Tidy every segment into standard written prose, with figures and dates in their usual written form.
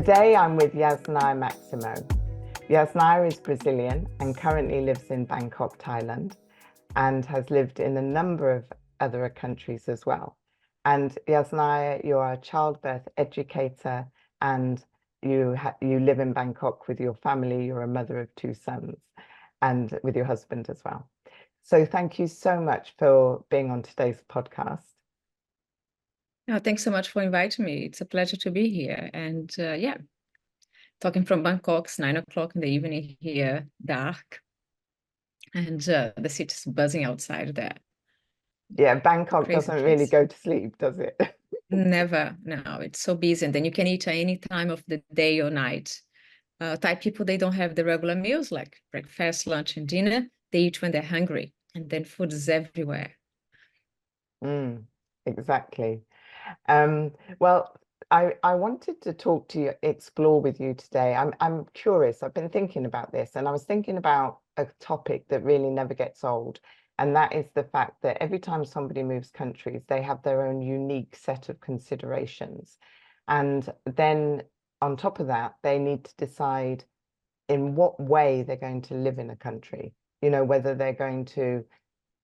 Today I'm with Yaz Máximo. Yaz is Brazilian and currently lives in Bangkok, Thailand, and has lived in a number of other countries as well. And Yaz, you are a childbirth educator and you live in Bangkok with your family. You're a mother of 2 sons and with your husband as well. So thank you so much for being on today's podcast. Oh, thanks so much for inviting me. It's a pleasure to be here. And yeah, talking from Bangkok, it's 9 o'clock in the evening here, dark. And the city's buzzing outside there. Yeah, Bangkok Crazy doesn't place. really go to sleep, does it? Never, no, it's so busy. And then you can eat at any time of the day or night. Thai people, they don't have the regular meals like breakfast, lunch, and dinner. They eat when they're hungry. And then food is everywhere. Exactly. Well, I wanted to talk to you, explore with you today. I'm curious. I've been thinking about this, and I was thinking about a topic that really never gets old, and that is the fact that every time somebody moves countries, they have their own unique set of considerations. And then on top of that, they need to decide in what way they're going to live in a country, whether they're going to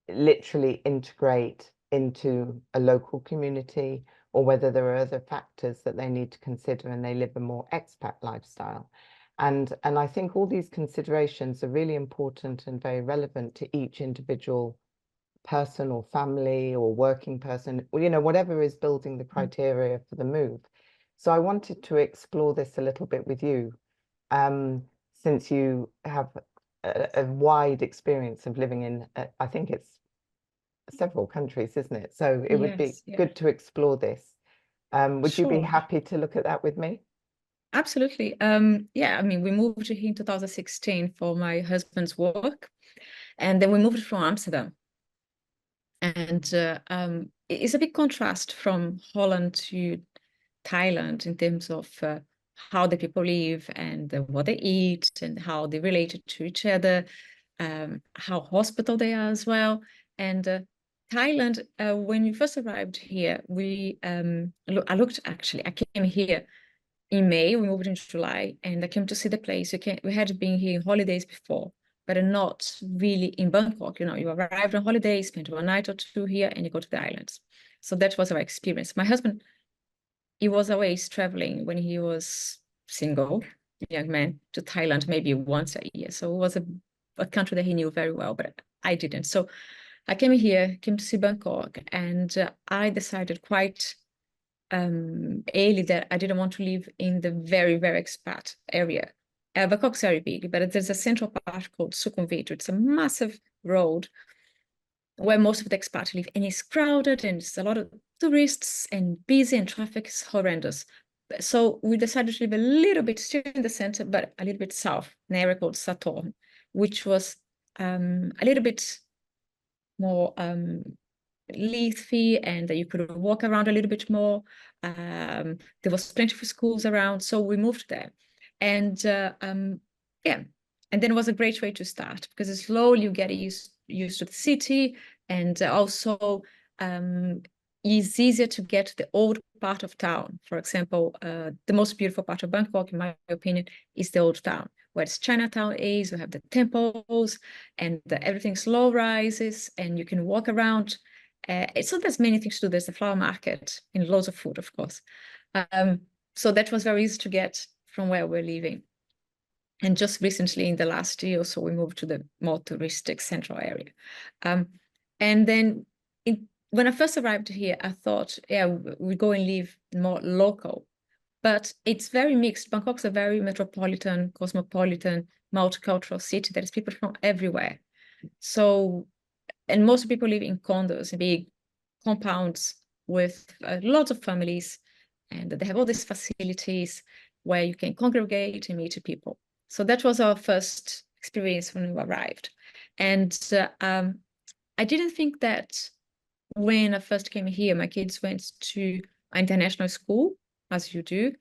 literally integrate into a local community, or whether there are other factors that they need to consider and they live a more expat lifestyle. And I think all these considerations are really important and very relevant to each individual person or family or working person, whatever is building the criteria for the move. So I wanted to explore this a little bit with you, since you have a wide experience of living in, I think it's several countries, isn't it? So it would be good to explore this. Would you be happy to look at that with me? Absolutely. Yeah, I mean, we moved here in 2016 for my husband's work, and then we moved from Amsterdam. And it's a big contrast from Holland to Thailand in terms of how the people live and what they eat and how they relate to each other, how hospitable they are as well. And Thailand, when we first arrived here, I came here in May, we moved in July, and I came to see the place. We had been here in holidays before, but not really in Bangkok. You arrive on holiday, spend 1 night or 2 here, and you go to the islands. So that was our experience. My husband, he was always traveling when he was single, young man, to Thailand maybe once a year. So it was a country that he knew very well, but I didn't. So I came to see Bangkok, and I decided quite early that I didn't want to live in the very, very expat area. Bangkok's very big, but there's a central part called Sukhumvit. It's a massive road where most of the expats live, and it's crowded, and it's a lot of tourists and busy, and traffic is horrendous. So we decided to live a little bit still in the center, but a little bit south, an area called Satorn, which was a little bit more leafy, and you could walk around a little bit more. There was plenty of schools around, so we moved there. And yeah, and then it was a great way to start, because slowly you get used to the city, and also it's easier to get to the old part of town. For example, the most beautiful part of Bangkok, in my opinion, is the old town, where Chinatown is. We have the temples, and everything slow rises, and you can walk around. So there's many things to do. There's the flower market and loads of food, of course. So that was very easy to get from where we're living. And just recently, in the last year or so, we moved to the more touristic central area. And then when I first arrived here, I thought, yeah, we go and live more local. But it's very mixed. Bangkok's a very metropolitan, cosmopolitan, multicultural city. There's people from everywhere. So, and most people live in condos, big compounds with lots of families, and they have all these facilities where you can congregate and meet people. So that was our first experience when we arrived. And I didn't think that when I first came here, my kids went to an international school, as you do.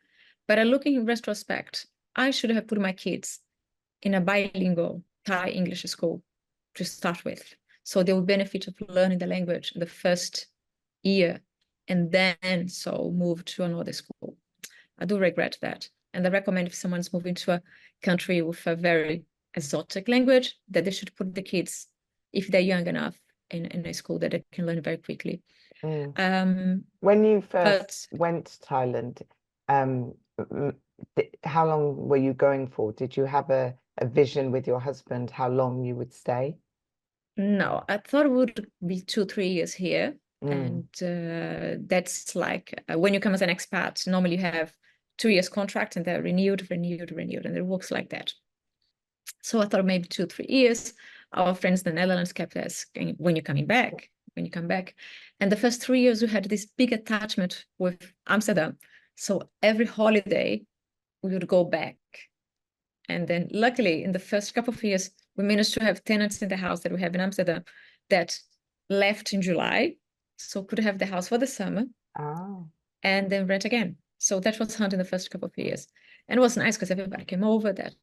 But looking in retrospect, I should have put my kids in a bilingual Thai English school to start with. So they will benefit of learning the language the first year, and then move to another school. I do regret that. And I recommend if someone's moving to a country with a very exotic language, that they should put the kids, if they're young enough, in a school that they can learn very quickly. When you But first went to Thailand, how long were you going for? Did you have a vision with your husband how long you would stay? no, I thought it would be 2-3 years here. Mm. And that's like when you come as an expat, normally you have 2 years contract and they're renewed, and it works like that. So I thought maybe 2-3 years. Our friends in the Netherlands kept asking, when you're coming back, when you come back. And the first 3 years we had this big attachment with Amsterdam. So every holiday we would go back. And then luckily in the first couple of years, we managed to have tenants in the house that we have in Amsterdam that left in July. So could have the house for the summer and then rent again. So that was fun in the first couple of years. And it was nice because everybody came over that.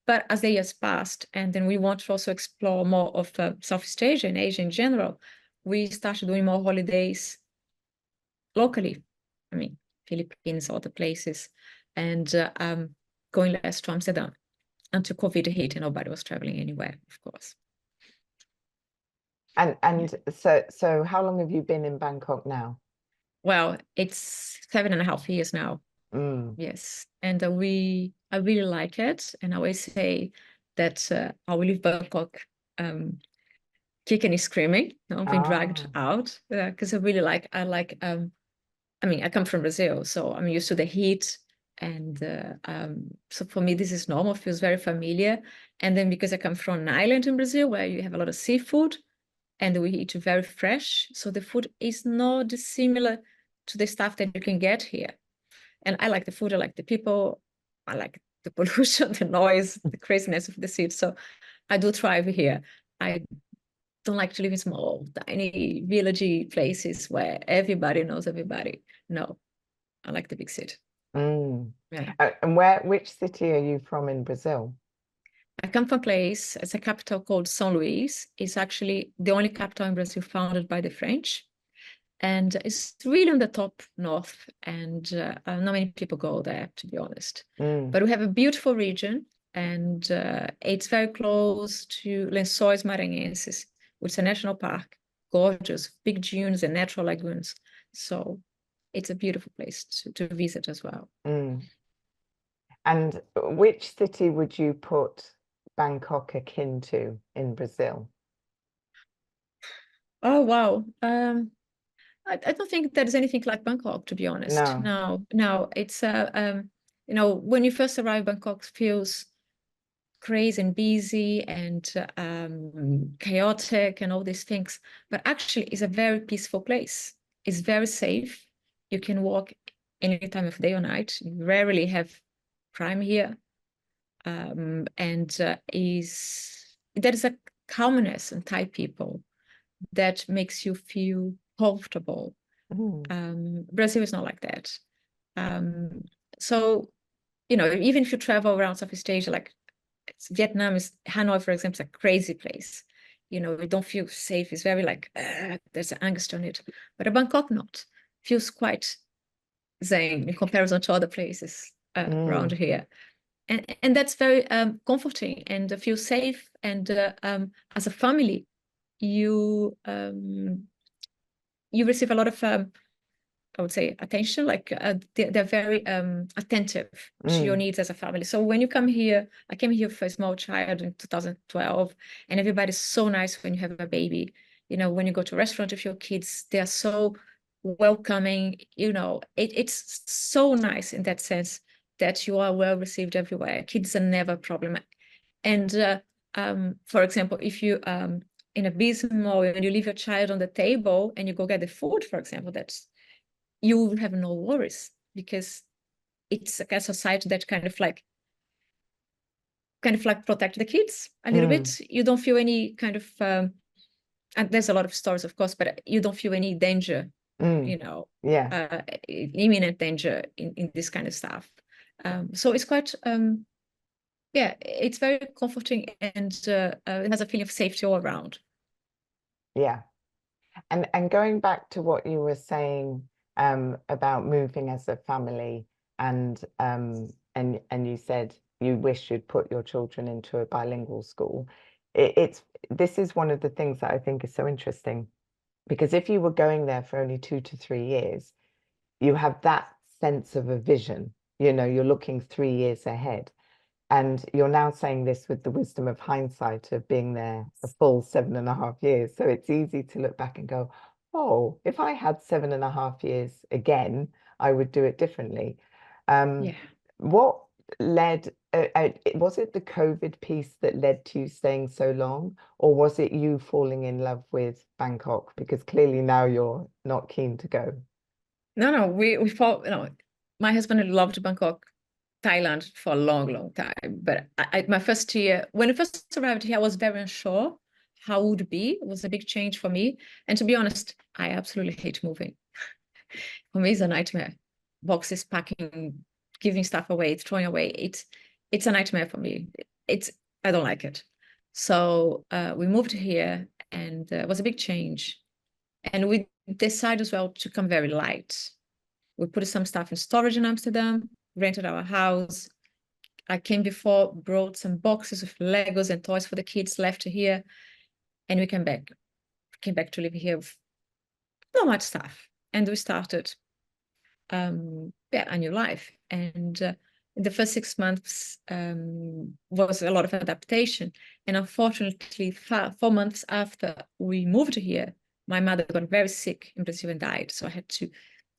But as the years passed, and then we want to also explore more of Southeast Asia and Asia in general, we started doing more holidays locally. I mean, Philippines, other places, and going less to Amsterdam until COVID hit and nobody was traveling anywhere, of course. And so how long have you been in Bangkok now? Well, it's 7.5 years now. Yes, and I really like it, and I always say that I will leave Bangkok kicking and screaming, not being dragged out, because I like I mean, I come from Brazil, so I'm used to the heat, and so for me this is normal, feels very familiar. And then because I come from an island in Brazil where you have a lot of seafood and we eat very fresh, so the food is not dissimilar to the stuff that you can get here. And I like the food, I like the people, I like the pollution, the noise, the craziness of the city. So I do thrive here. I don't like to live in small, tiny, villagey places where everybody knows everybody. No, I like the big city. Yeah. And which city are you from in Brazil? I come from a place, it's a capital called São Luís. It's actually the only capital in Brazil founded by the French. And it's really on the top north, and not many people go there, to be honest. But we have a beautiful region, and it's very close to Lençóis Maranhenses, which is a national park, gorgeous, big dunes and natural lagoons. So it's a beautiful place to visit as well. And which city would you put Bangkok akin to in Brazil? Oh, wow. I don't think there's anything like Bangkok, to be honest. No, it's when you first arrive, Bangkok feels crazy and busy and chaotic and all these things, but actually it's a very peaceful place. It's very safe. You can walk any time of day or night. You rarely have crime here. And there is a calmness in Thai people that makes you feel comfortable. Brazil is not like that. So, even if you travel around Southeast Asia, like Vietnam, Hanoi, for example, is a crazy place. You don't feel safe. It's very like, there's angst on it. But Bangkok not. Feels quite zen in comparison to other places around here. And that's very comforting and feel safe. And as a family, you receive a lot of I would say attention, like they're very attentive to your needs as a family. So when you come here, I came here for a small child in 2012, and everybody's so nice when you have a baby. When you go to a restaurant with your kids, they're so welcoming. It's so nice in that sense that you are well received everywhere. Kids are never a problem. And for example, if you in a busy mall and you leave your child on the table and you go get the food, for example, you will have no worries, because it's a society that kind of like protect the kids a little bit. You don't feel any kind of and there's a lot of stories, of course, but you don't feel any danger, imminent danger in this kind of stuff. So it's quite it's very comforting, and it has a feeling of safety all around. Yeah. And going back to what you were saying about moving as a family and and you said you wish you'd put your children into a bilingual school. This is one of the things that I think is so interesting, because if you were going there for only 2 to 3 years, you have that sense of a vision. You know, you're looking 3 years ahead. And you're now saying this with the wisdom of hindsight of being there a full 7.5 years. So it's easy to look back and go, oh, if I had 7.5 years again, I would do it differently. Yeah. What led, was it the COVID piece that led to you staying so long, or was it you falling in love with Bangkok? Because clearly now you're not keen to go. No, we fought, my husband loved Bangkok, Thailand for a long, long time. But my first year, when I first arrived here, I was very unsure how it would be. It was a big change for me. And to be honest, I absolutely hate moving. For me, it's a nightmare. Boxes, packing, giving stuff away, throwing away. It's a nightmare for me. I don't like it. So we moved here, and it was a big change. And we decided as well to come very light. We put some stuff in storage in Amsterdam, rented our house. I came before, brought some boxes of Legos and toys for the kids, left here, and we came back. Came back to live here with not much stuff. And we started a new life. And in the first 6 months was a lot of adaptation. And unfortunately, 4 months after we moved here, my mother got very sick in Brazil and died. So I had to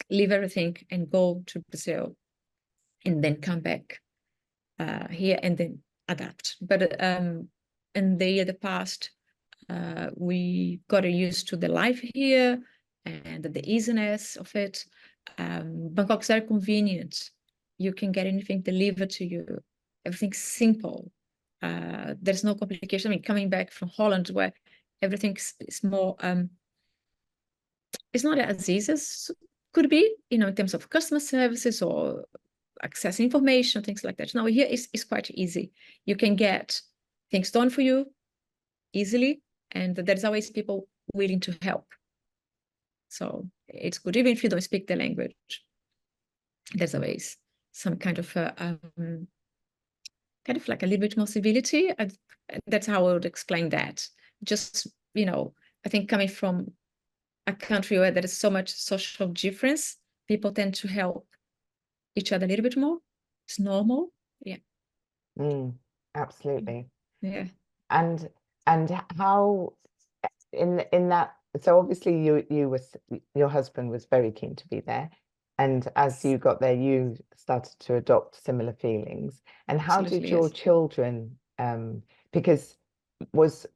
leave everything and go to Brazil and then come back here and then adapt. But in the year that passed, we got used to the life here and the easiness of it. Bangkok's very convenient. You can get anything delivered to you. Everything's simple. There's no complication. I mean, coming back from Holland, where everything is more, it's not as easy as could be, in terms of customer services or accessing information, things like that. Now here is quite easy. You can get things done for you easily, and there's always people willing to help. So it's good, even if you don't speak the language. There's always some kind of like a little bit more civility. That's how I would explain that. Just, I think coming from a country where there is so much social difference, people tend to help each other a little bit more. It's normal. Yeah. Absolutely. Yeah. And how in that, so obviously your husband was very keen to be there, and as you got there you started to adopt similar feelings. And how did Absolutely, your yes. children because was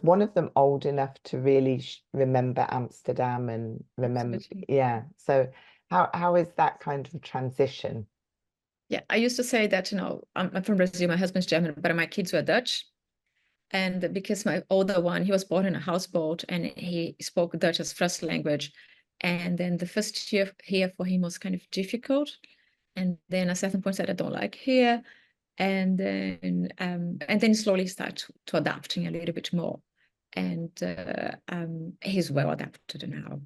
one of them old enough to really remember Amsterdam and remember? Absolutely. Yeah, so how is that kind of transition? Yeah, I used to say that, I'm from Brazil, my husband's German, but my kids were Dutch. And because my older one, he was born in a houseboat and he spoke Dutch as first language. And then the first year here for him was kind of difficult. And then at a certain point said, I don't like here. And then slowly start to adapting a little bit more. And he's well adapted now.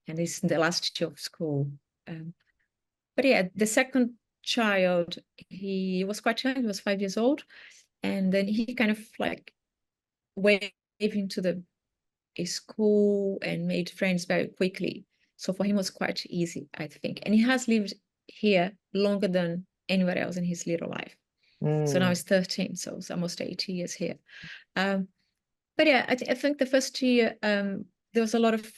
And he's in the last year of school. But yeah, the second child, he was quite young, he was 5 years old. And then he kind of like wave into the school and made friends very quickly. So for him it was quite easy, I think. And he has lived here longer than anywhere else in his little life. So now he's 13, so it's almost 80 years here. But yeah, I think the first year there was a lot of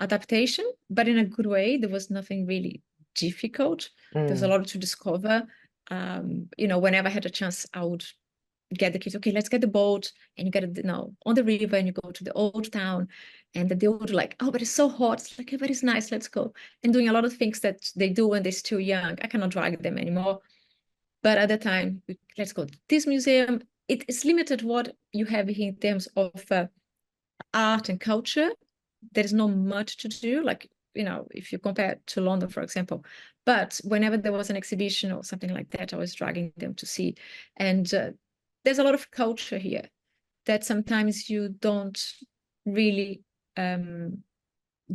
adaptation, but in a good way. There was nothing really difficult. There was a lot to discover. Whenever I had a chance, I would get the kids, okay, let's get the boat, and you get it on the river, and you go to the old town, and they would like, oh, but it's so hot. It's like, yeah, but it's nice, let's go. And doing a lot of things that they do when they're still young. I cannot drag them anymore. But at the time, let's go to this museum. It's limited what you have here in terms of art and culture. There is not much to do, like, if you compare to London, for example. But whenever there was an exhibition or something like that, I was dragging them to see. And there's a lot of culture here that sometimes you don't really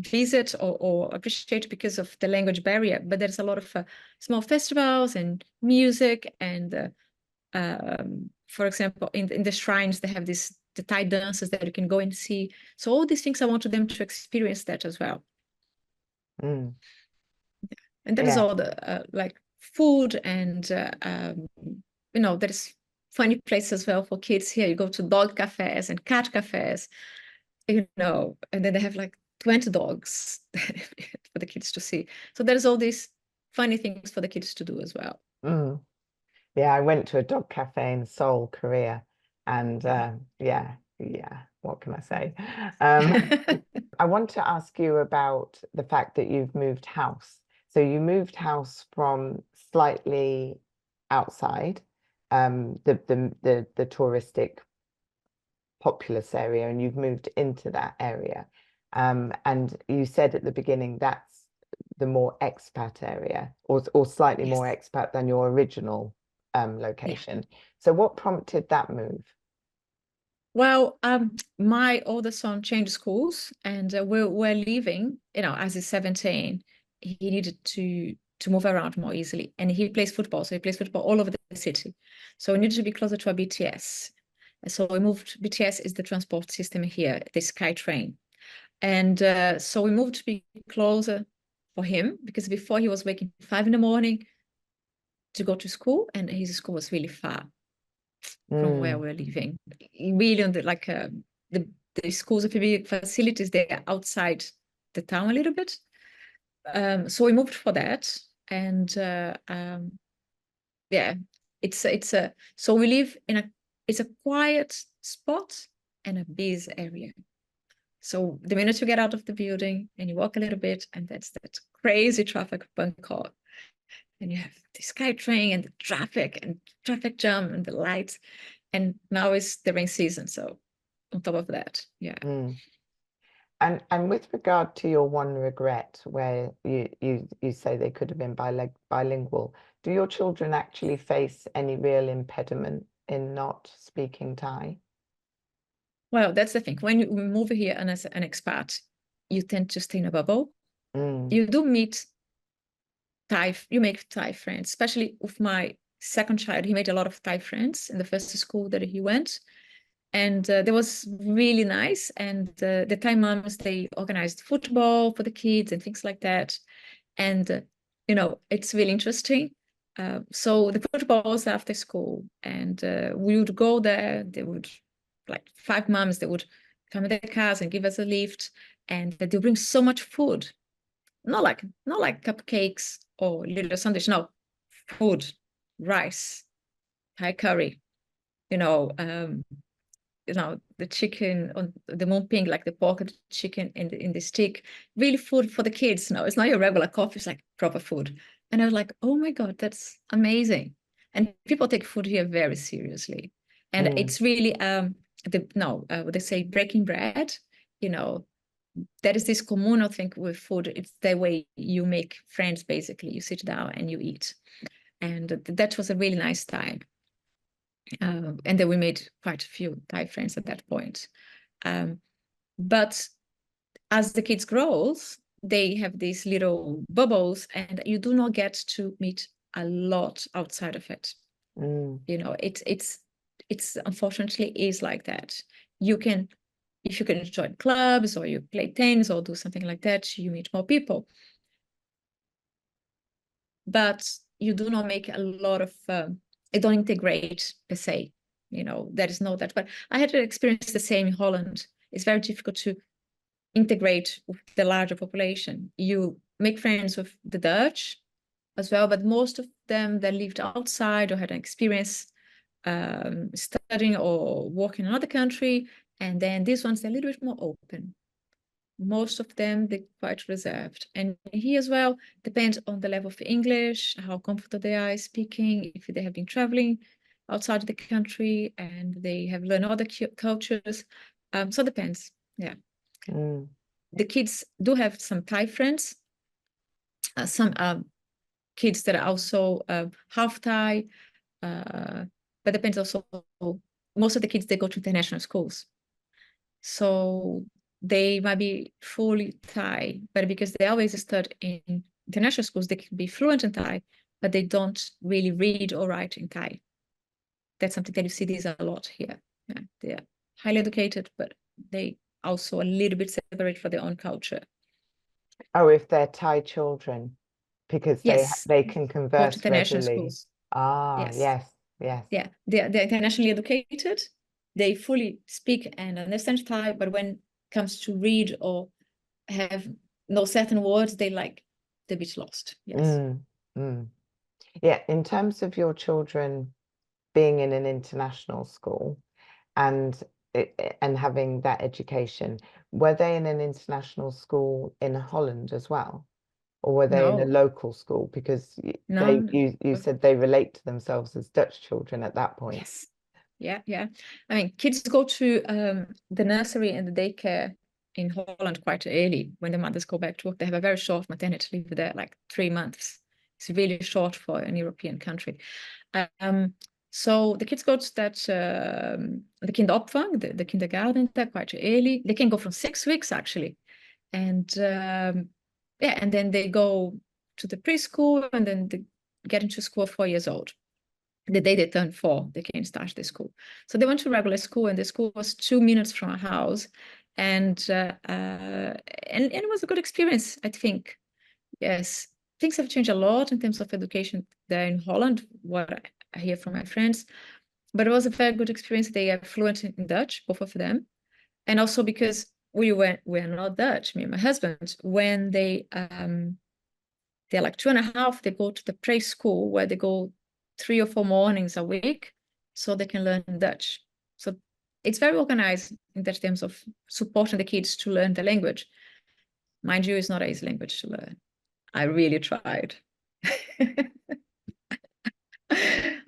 visit or appreciate because of the language barrier, but there's a lot of small festivals and music and for example, in the shrines, they have the Thai dances that you can go and see. So all these things, I wanted them to experience that as well. Mm. And that is all the like food and there's funny places as well for kids here. You go to dog cafes and cat cafes, and then they have like 20 dogs for the kids to see. So there's all these funny things for the kids to do as well. Mm. Yeah, I went to a dog cafe in Seoul, Korea, and what can I say? I want to ask you about the fact that you've moved house. So you moved house from slightly outside the touristic populous area, and you've moved into that area. And you said at the beginning that's the more expat area, or slightly more expat than your original location. So what prompted that move? Well, my oldest son changed schools, and we're leaving. As he's 17, he needed to move around more easily, and he plays football. So he plays football all over the city. So we needed to be closer to a BTS. So we moved. BTS is the transport system here, the Sky Train, and so we moved to be closer for him because before he was waking 5 in the morning to go to school, and his school was really far from where we're living. Really on the schools of facilities, they're outside the town a little bit. So we moved for that. And so we live it's a quiet spot and a busy area. So the minute you get out of the building and you walk a little bit, and that's that crazy traffic of Bangkok. And you have the Sky Train and the traffic jam and the lights. And now is the rain season, so on top of that, And with regard to your one regret, where you say they could have been bilingual, do your children actually face any real impediment in not speaking Thai? Well, that's the thing. When you move here and as an expat, you tend to stay in a bubble. You do meet you make Thai friends, especially with my second child. He made a lot of Thai friends in the first school that he went. And that was really nice. And the Thai moms, they organized football for the kids and things like that. And, it's really interesting. So the football was after school, and we would go there. They would, like 5 moms, they would come in their cars and give us a lift. And they bring so much food. Not like cupcakes or little sandwich. No, food, rice, Thai curry, the chicken on the mumping, like the pork and chicken in the stick, really food for the kids. No, it's not your regular coffee, it's like proper food. And I was like, oh my God, that's amazing. And people take food here very seriously. And it's really what they say, breaking bread, that is this communal thing with food. It's the way you make friends, basically. You sit down and you eat. And that was a really nice time. And then we made quite a few Thai friends at that point. But as the kids grow, they have these little bubbles, and you do not get to meet a lot outside of it. It's unfortunately is like that. If you can join clubs or you play tennis or do something like that, you meet more people. But you do not make a lot of they don't integrate per se, there is no that. But I had to experience the same in Holland. It's very difficult to integrate with the larger population. You make friends with the Dutch as well, but most of them that lived outside or had an experience studying or working in another country, and then these ones, they're a little bit more open. Most of them, they're quite reserved. And here as well, depends on the level of English, how comfortable they are speaking, if they have been traveling outside the country and they have learned other cultures. So it depends. Yeah. The kids do have some Thai friends, some kids that are also half Thai, but depends also. Most of the kids, they go to international schools. So they might be fully Thai, but because they always study in international schools, they can be fluent in Thai, but they don't really read or write in Thai. That's something that you see these a lot here. Yeah, they are highly educated, but they also a little bit separate for their own culture. Oh, if they're Thai children, because Yes, they can go to converse international readily. schools. Ah, Yes, yes, yes. yeah, they're internationally educated. They fully speak and understand Thai, but when it comes to read or have no certain words, they're a bit lost. Yes. Mm, mm. Yeah, in terms of your children being in an international school and and having that education, were they in an international school in Holland as well? Or were they in a No, local school? Because no. you said they relate to themselves as Dutch children at that point. Yes. Yeah, yeah. I mean, kids go to the nursery and the daycare in Holland quite early when the mothers go back to work. They have a very short maternity leave there, like 3 months. It's really short for an European country. So the kids go to that the kinderopvang, the kindergarten there quite early. They can go from 6 weeks actually, and yeah, and then they go to the preschool, and then they get into school at 4 years old. The day they turn 4, they can start the school. So they went to regular school, and the school was 2 minutes from our house, and it was a good experience, I think. Yes, things have changed a lot in terms of education there in Holland, what I hear from my friends. But it was a very good experience. They are fluent in Dutch, both of them. And also because we're not Dutch, me and my husband, when they're like 2.5, they go to the preschool where they go 3 or 4 mornings a week so they can learn Dutch. So it's very organized in that terms of supporting the kids to learn the language. Mind you, it's not an easy language to learn. I really tried.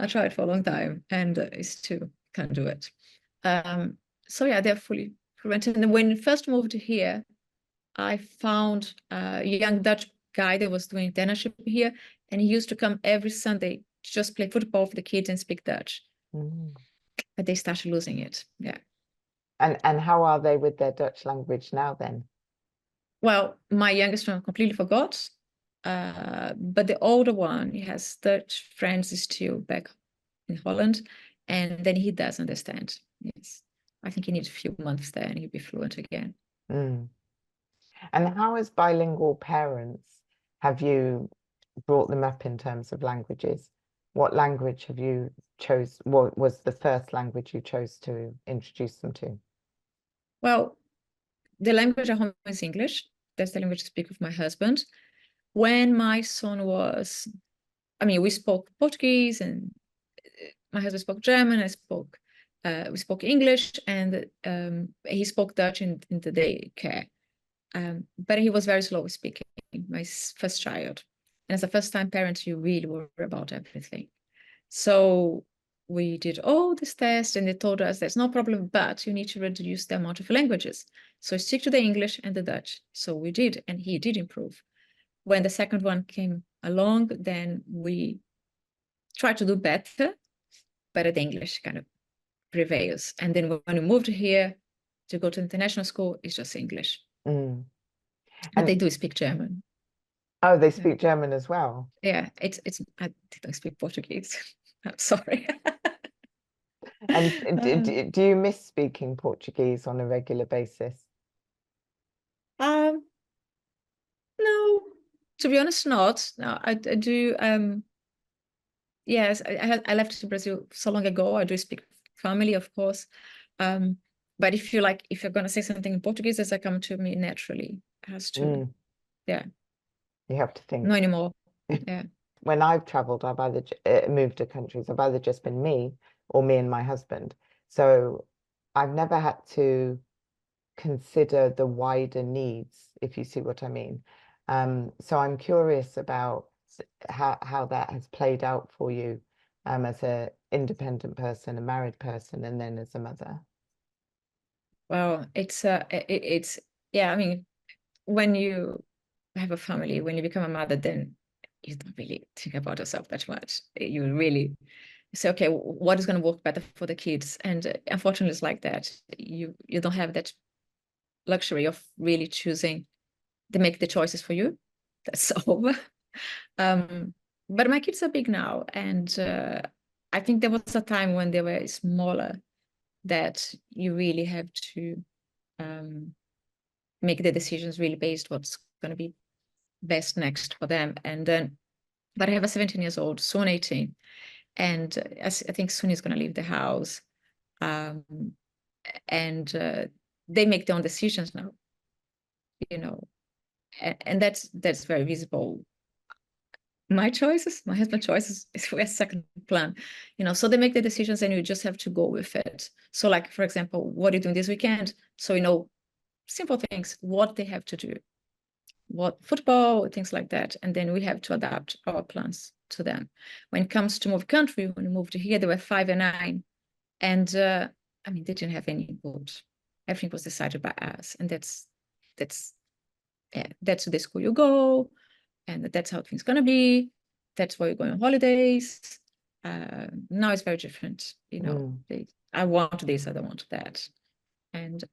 I tried for a long time, and I still can't do it. So yeah, they're fully fluent. And when we first moved here, I found a young Dutch guy that was doing internship here, and he used to come every Sunday to just play football for the kids and speak Dutch. Mm. But they started losing it. Yeah. And how are they with their Dutch language now then? Well, my youngest one completely forgot. But the older one, he has Dutch friends still back in Holland, and then he does understand. Yes. I think he needs a few months there and he'll be fluent again. Mm. And how as bilingual parents have you brought them up in terms of languages? What language have you chose? What was the first language you chose to introduce them to? Well, the language at home is English. That's the language I speak with my husband. When my son was, I mean, we spoke Portuguese, and my husband spoke German. We spoke English, and he spoke Dutch in the daycare. But he was very slow speaking, my first child. And as a first-time parent, you really worry about everything. So we did all this test, and they told us there's no problem, but you need to reduce the amount of languages. So stick to the English and the Dutch. So we did, and he did improve. When the second one came along, then we tried to do better, but the English kind of prevails. And then when we moved here to go to international school, it's just English. Mm. But they And do speak German. oh, they Yeah, speak German as well. yeah. It's I don't speak Portuguese. I'm sorry. And Uh, do you miss speaking Portuguese on a regular basis? um, no, to be honest, not. No, I do. Yes, I left Brazil so long ago. I do speak family, of course. But if you're gonna say something in Portuguese, does that come to me naturally? It has to. Mm, Yeah. you have to No think. anymore. Yeah. When I've traveled, I've either moved to countries, I've either just been me or me and my husband. So I've never had to consider the wider needs, if you see what I mean. So I'm curious about how that has played out for you as a independent person, a married person, and then as a mother. Well, it's yeah. I mean, when you have a family, when you become a mother, then you don't really think about yourself that much. You really say, okay, what is going to work better for the kids? And unfortunately, it's like that. You don't have that luxury of really choosing. They make the choices for you. That's over. But my kids are big now, and I think there was a time when they were smaller that you really have to make the decisions really based what's going to be best next for them. And then, but I have a 17 years old, soon 18, and I think soon he's going to leave the house. And they make their own decisions now, you know, and that's very visible. My choices, my husband's choices is a second plan, you know, so they make the decisions and you just have to go with it. So like, for example, what are you doing this weekend? So, you know, simple things, what they have to do, what football, things like that. And then we have to adapt our plans to them. When it comes to move country, when we moved here, they were 5 and 9. And I mean, they didn't have any input. Everything was decided by us. And that's the school you go, and that's how things gonna be. That's where you're going on holidays. Now it's very different, you know. I want this, I don't want that, and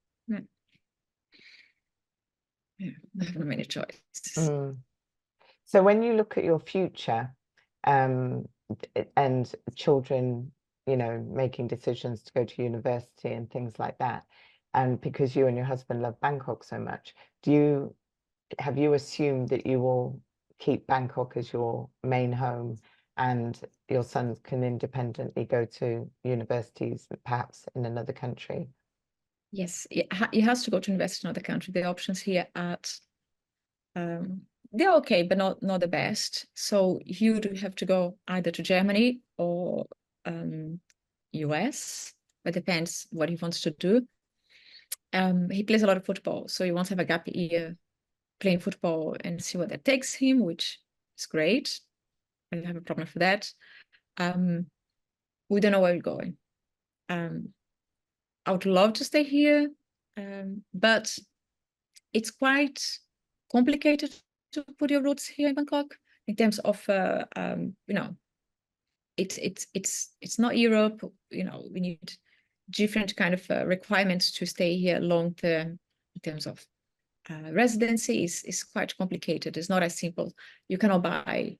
yeah, I have many choices. So when you look at your future, and children, you know, making decisions to go to university and things like that, and because you and your husband love Bangkok so much, have you assumed that you will keep Bangkok as your main home and your sons can independently go to universities perhaps in another country? Yes, he has to go to university in another country. The options here at they're okay, but not the best. So he would have to go either to Germany or US, but depends what he wants to do. He plays a lot of football, so he wants to have a gap year playing football and see what that takes him, which is great. I don't have a problem for that. We don't know where we're going. I would love to stay here, but it's quite complicated to put your roots here in Bangkok in terms of you know, it's not Europe. You know, we need different kind of requirements to stay here long term in terms of residency is quite complicated. It's not as simple. You cannot buy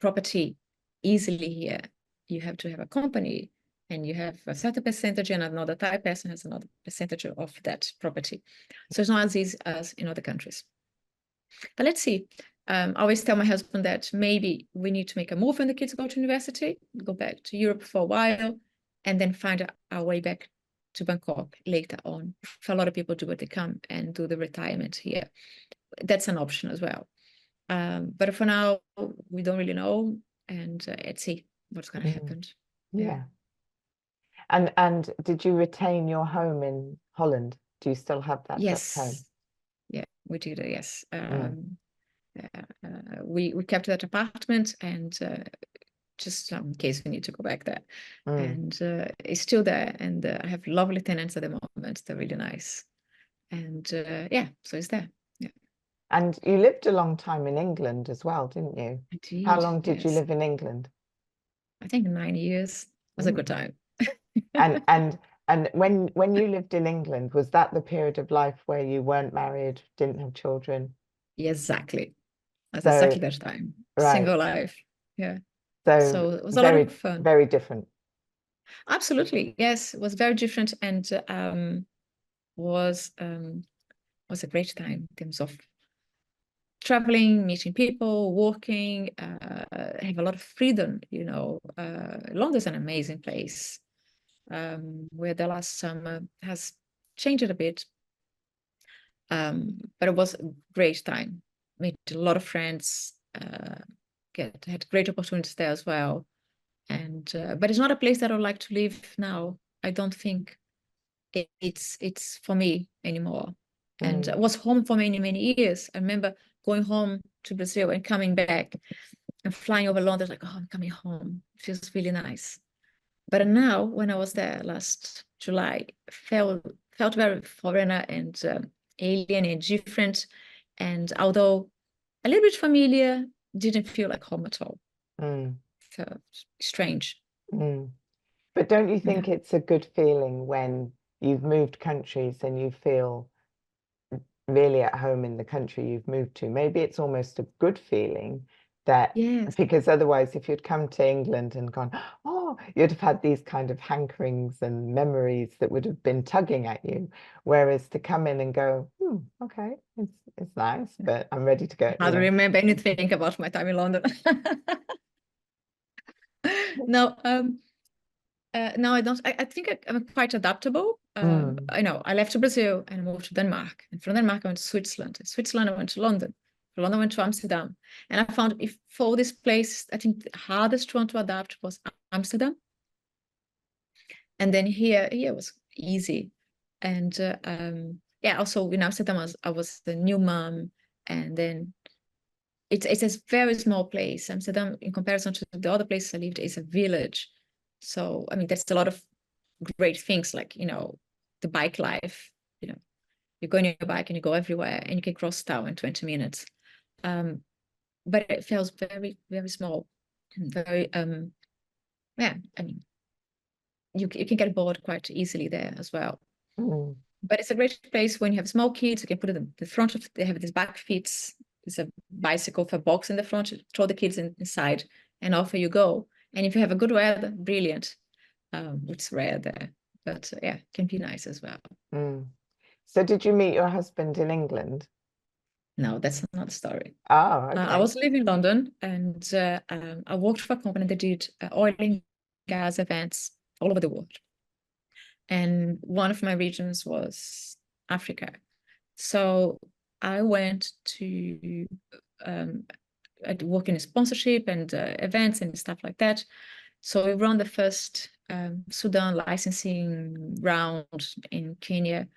property easily here. You have to have a company and you have a certain percentage and another Thai person has another percentage of that property. So it's not as easy as in other countries. But let's see. I always tell my husband that maybe we need to make a move when the kids go to university, go back to Europe for a while, and then find our way back to Bangkok later on. For a lot of people do it, they come and do the retirement here. That's an option as well. But for now, we don't really know, and let's see what's going to happen. Yeah. And did you retain your home in Holland? Do you still have that Dutch home? Yeah, we did. Yes. We kept that apartment and just in case we need to go back there. And it's still there, and I have lovely tenants at the moment. They're really nice, and yeah, so it's there. Yeah. And you lived a long time in England as well, didn't you? I did. How long did you live in England? I think 9 years. It was a good time. And when you lived in England, was that the period of life where you weren't married, didn't have children? Exactly. That's So, exactly that time. right. Single life. Yeah. So it was a lot of fun. Very different. Absolutely. Yes, it was very different, and was a great time in terms of traveling, meeting people, walking, have a lot of freedom, you know. London's an amazing place, where the last summer has changed it a bit. But it was a great time. Made a lot of friends, had great opportunities there as well. And but it's not a place that I would like to live now. I don't think it's for me anymore. And it was home for many years. I remember going home to Brazil and coming back and flying over London, like, oh, I'm coming home. It feels really nice. But now, when I was there last July, felt very foreigner and alien and different. And although a little bit familiar, didn't feel like home at all. So strange. But don't you think it's a good feeling when you've moved countries and you feel really at home in the country you've moved to. Maybe it's almost a good feeling that, Yes. because otherwise, if you'd come to England and gone, oh, you'd have had these kind of hankerings and memories that would have been tugging at you. Whereas to come in and go, okay, it's nice, but I'm ready to go, I don't remember anything about my time in London. No, no, I don't. I think I'm quite adaptable. I know I left Brazil and I moved to Denmark. And from Denmark, I went to Switzerland. In Switzerland, I went to London. From London, I went to Amsterdam. And I found if for this place, I think the hardest one to adapt was Amsterdam. And then here was easy. And yeah, also in Amsterdam, I was the new mom. And then it's a very small place. Amsterdam, in comparison to the other places I lived, is a village. So, I mean, there's a lot of great things like, the bike life, you go on your bike and you go everywhere and you can cross town in 20 minutes. But it feels very, very small, very, yeah, I mean, you can get bored quite easily there as well. But it's a great place when you have small kids. You can put it in the front of, they have these back seats. There's a bicycle with a box in the front, you throw the kids inside and off you go. And if you have a good weather, brilliant. It's rare there, but yeah, can be nice as well. So did you meet your husband in England? No, that's another story. Oh, okay. I was living in London and I worked for a company that did oil and gas events all over the world. And one of my regions was Africa. So I went to work in sponsorship and events and stuff like that. So we ran the first Sudan licensing round in Kenya.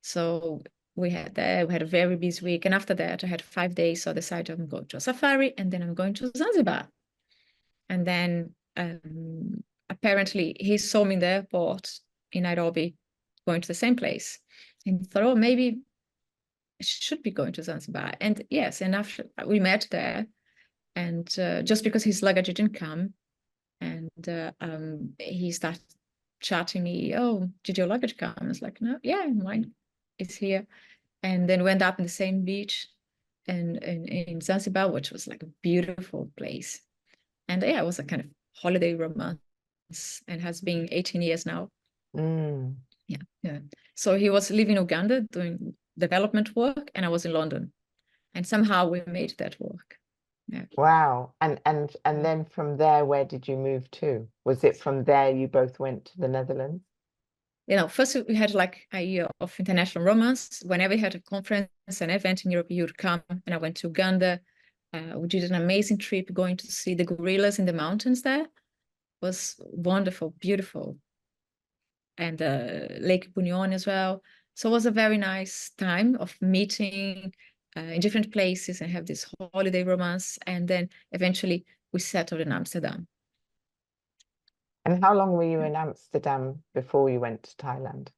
So we had a very busy week. And after that, I had 5 days. So I decided I'm going to a safari and then I'm going to Zanzibar. And then apparently he saw me in the airport in Nairobi going to the same place. And he thought, oh, maybe I should be going to Zanzibar. And yes, and after we met there, and just because his luggage didn't come, and he started chatting me, oh, did your luggage come? I was like, no, yeah, mine is here. And then we ended up in the same beach and in Zanzibar, which was like a beautiful place. And yeah, it was a kind of holiday romance and has been 18 years now. Yeah. So he was living in Uganda doing development work and I was in London. And somehow we made that work. Yeah. Wow. And then from there, where did you move to? Was it from there you both went to the Netherlands? First we had like a year of international romance. Whenever we had a conference, an event in Europe, you would come. And I went to Uganda. We did an amazing trip going to see the gorillas in the mountains there. It was wonderful, beautiful. And Lake Bunion as well. So it was a very nice time of meeting in different places and have this holiday romance. And then eventually we settled in Amsterdam. And how long were you in Amsterdam before you went to Thailand?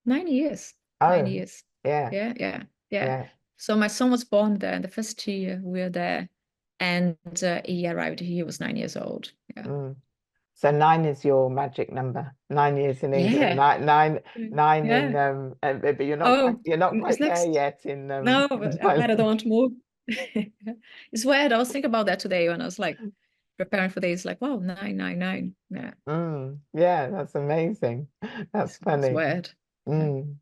9 years. Oh, 9 years. yeah. Yeah. So my son was born there, and the first year we were there, and he arrived. He was 9 years old. Yeah. So 9 is your magic number. 9 years in England. Yeah. Nine Yeah. in but you're not quite there next. yet in No, in I'm glad I Thailand. don't want to move. It's weird. I was thinking about that today when I was like preparing for this. Like, wow, 999. Yeah. Yeah, that's amazing. That's It's funny. weird. And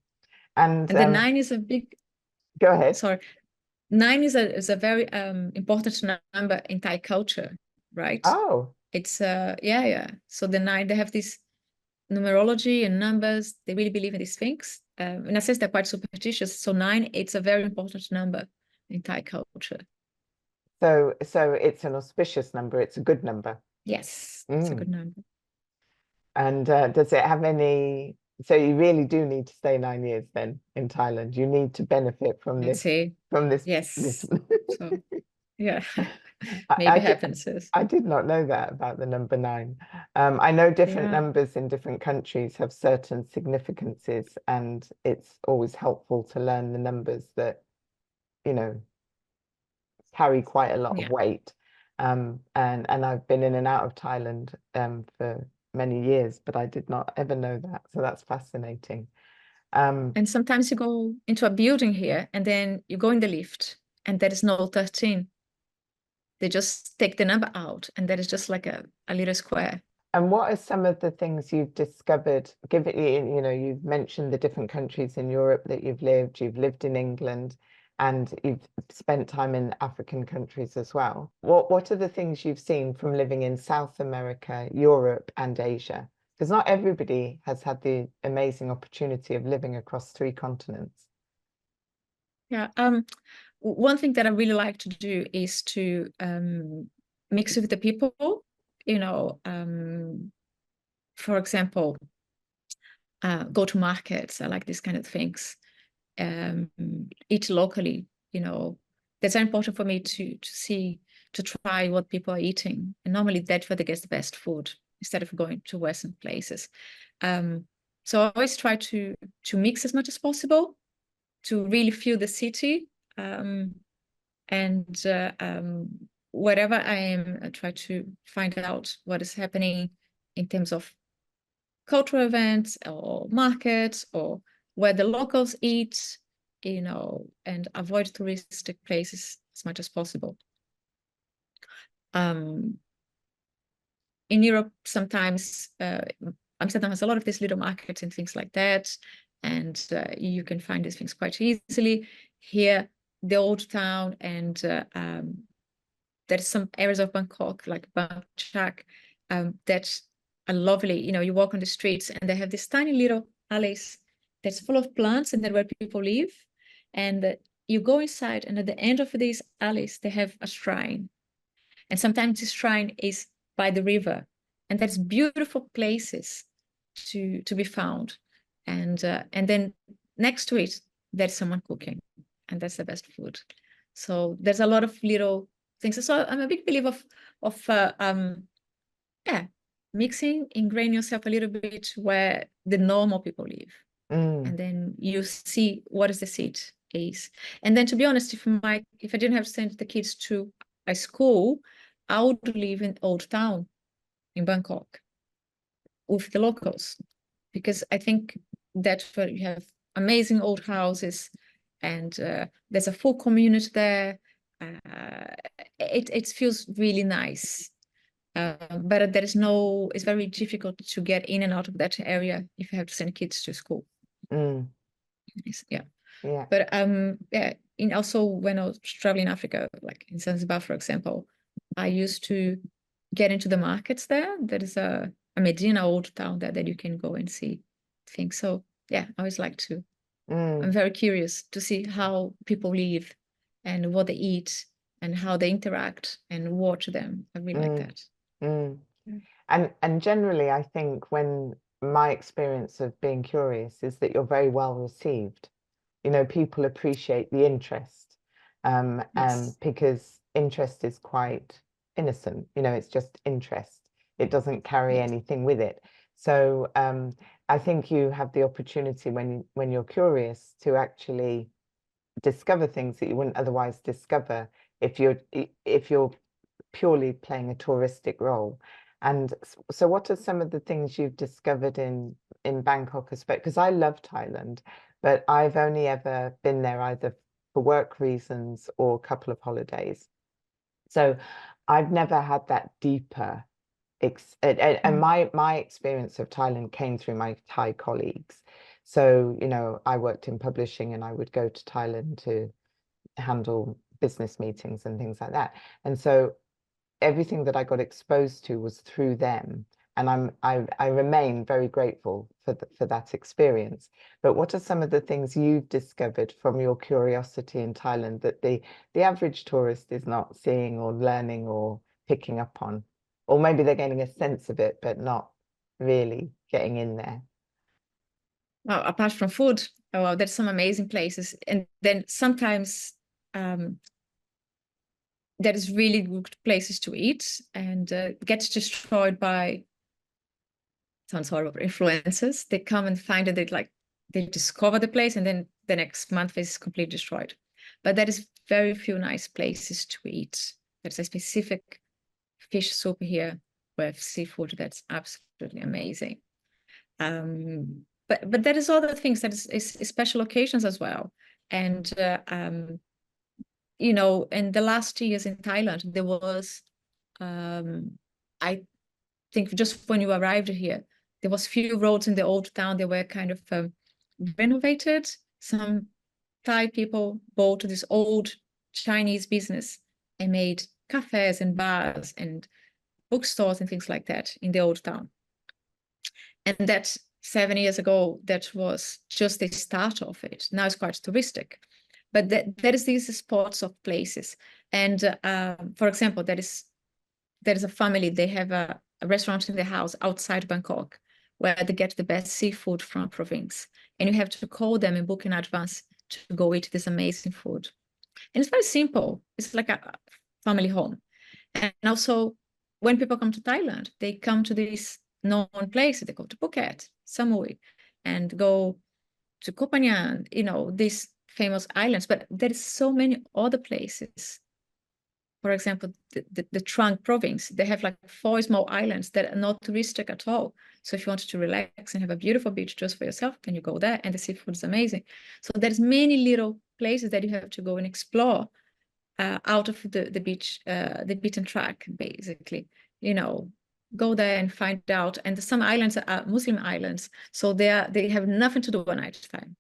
And the 9 is a big. Go ahead. Sorry, 9 is a very important number in Thai culture, right? Oh. It's yeah. So the 9, they have this numerology and numbers. They really believe in these things. In a sense, they're quite superstitious. So 9, it's a very important number in Thai culture. So it's an auspicious number. It's a good number. Yes, it's a good number. And does it have any? So you really do need to stay 9 years then in Thailand. You need to benefit from Let's this. see. From this. Yes. This. So yeah, maybe happens. I did not know that about the number 9. I know different numbers in different countries have certain significances, and it's always helpful to learn the numbers that, carry quite a lot of weight. And I've been in and out of Thailand for many years, but I did not ever know that. So that's fascinating. And sometimes you go into a building here and then you go in the lift and there is no 13. They just take the number out and that is just like a little square. And what are some of the things you've discovered? You've mentioned the different countries in Europe that you've lived in England, and you've spent time in African countries as well. What are the things you've seen from living in South America, Europe, and Asia? Because not everybody has had the amazing opportunity of living across 3 continents. Yeah. One thing that I really like to do is to mix with the people, for example, go to markets. I like these kind of things. Eat locally, that's important for me to try what people are eating. And normally that's where they get the best food instead of going to Western places. So I always try to mix as much as possible to really feel the city. And wherever I am, I try to find out what is happening in terms of cultural events or markets or where the locals eat, and avoid touristic places as much as possible. In Europe, sometimes Amsterdam has a lot of these little markets and things like that, and you can find these things quite easily. Here, the old town, and there's some areas of Bangkok, like Bangkok, that are lovely. You walk on the streets and they have these tiny little alleys that's full of plants, and that's where people live. And you go inside, and at the end of these alleys, they have a shrine. And sometimes this shrine is by the river, and that's beautiful places to be found. And then next to it, there's someone cooking, and that's the best food. So there's a lot of little things. So I'm a big believer of mixing, ingraining yourself a little bit where the normal people live. And then you see what is the seat is. And then, to be honest, if I didn't have to send the kids to a school, I would live in Old Town in Bangkok with the locals, because I think that's where you have amazing old houses, and there's a full community there. It feels really nice. But it's very difficult to get in and out of that area if you have to send kids to school. Yeah. But also when I was traveling in Africa, like in Zanzibar, for example, I used to get into the markets there. There is a Medina old town there that you can go and see things. So yeah, I always like to. I'm very curious to see how people live and what they eat and how they interact and watch them. I really like that. And generally, I think when my experience of being curious is that you're very well received. People appreciate the interest, Yes. because interest is quite innocent. It's just interest. It doesn't carry Yes. anything with it. So I think you have the opportunity when you're curious to actually discover things that you wouldn't otherwise discover if you're purely playing a touristic role. And so what are some of the things you've discovered in Bangkok? Because I love Thailand, but I've only ever been there either for work reasons or a couple of holidays. So I've never had that deeper and my experience of Thailand came through my Thai colleagues. So, I worked in publishing and I would go to Thailand to handle business meetings and things like that. And so everything that I got exposed to was through them. And I remain very grateful for that experience. But what are some of the things you've discovered from your curiosity in Thailand that the average tourist is not seeing or learning or picking up on? Or maybe they're getting a sense of it, but not really getting in there. Well, apart from food, there's some amazing places. And then sometimes there is really good places to eat, and gets destroyed by some sort of influencers. They come and find it, they discover the place, and then the next month is completely destroyed. But there is very few nice places to eat. There's a specific fish soup here with seafood that's absolutely amazing. But but there is other things that is special occasions as well. And you know, in the last years in Thailand, there was I think just when you arrived here, there was few roads in the old town that were kind of renovated. Some Thai people bought this old Chinese business and made cafes and bars and bookstores and things like that in the old town. And that 7 years ago, that was just the start of it. Now it's quite touristic. But there is these spots of places. And for example, there is a family, they have a restaurant in the house outside Bangkok where they get the best seafood from province. And you have to call them and book in advance to go eat this amazing food. And it's very simple. It's like a family home. And also, when people come to Thailand, they come to these known places. They go to Phuket, Samui, and go to Koh Phangan, you know, these famous islands. But there is so many other places. For example, the Trang province, they have like 4 small islands that are not touristic at all. So if you want to relax and have a beautiful beach just for yourself, then you go there, and the seafood is amazing. So there's many little places that you have to go and explore out of the beach, the beaten track, basically. You know, go there and find out. And some islands are Muslim islands, so they have nothing to do at night time.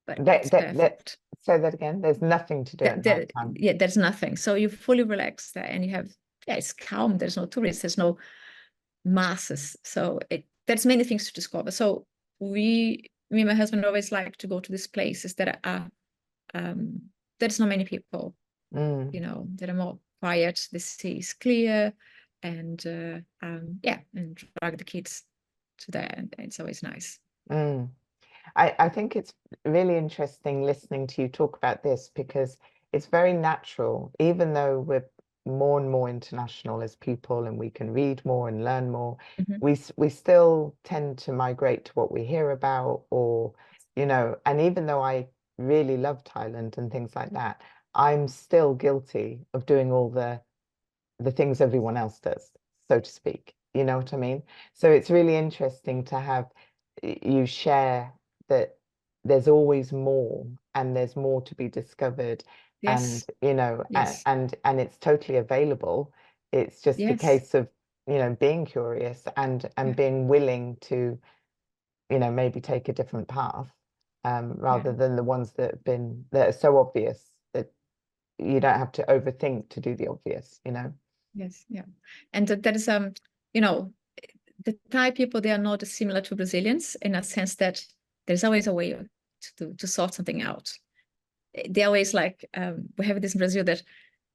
But it's perfect. Say that again. There's nothing to do at night time. Yeah, there's nothing. So you fully relax there, and you have, yeah, it's calm. There's no tourists. There's no masses. So there's many things to discover. So me and my husband always like to go to these places that are there's not many people. You know, that are more quiet. The sea is clear, and yeah, and drag the kids to there, and it's always nice. I think it's really interesting listening to you talk about this, because it's very natural, even though we're more and more international as people and we can read more and learn more, we still tend to migrate to what we hear about, or, you know, and even though I really love Thailand and things like that, I'm still guilty of doing all the things everyone else does, so to speak. You know what I mean? So it's really interesting to have you share that there's always more, and there's more to be discovered. Yes. And you know, Yes. and it's totally available. It's just a Yes. case of, you know, being curious and being willing to, you know, maybe take a different path, rather than the ones that are so obvious that you don't have to overthink to do the obvious, you know. Yes, yeah. And that is you know, the Thai people, they are not similar to Brazilians in a sense that there's always a way to sort something out. They always like, we have this in Brazil, that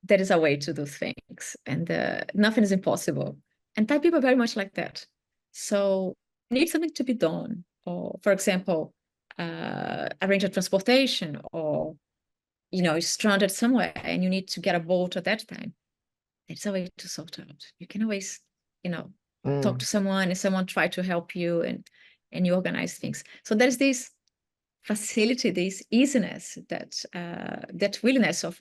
there is a way to do things, and nothing is impossible. And Thai people are very much like that. So need something to be done, or for example, arrange a transportation, or, you know, you're stranded somewhere and you need to get a boat at that time. There's a way to sort out. You can always, you know, talk to someone, and someone try to help you, and you organize things. So there's this facility, this easiness, that willingness of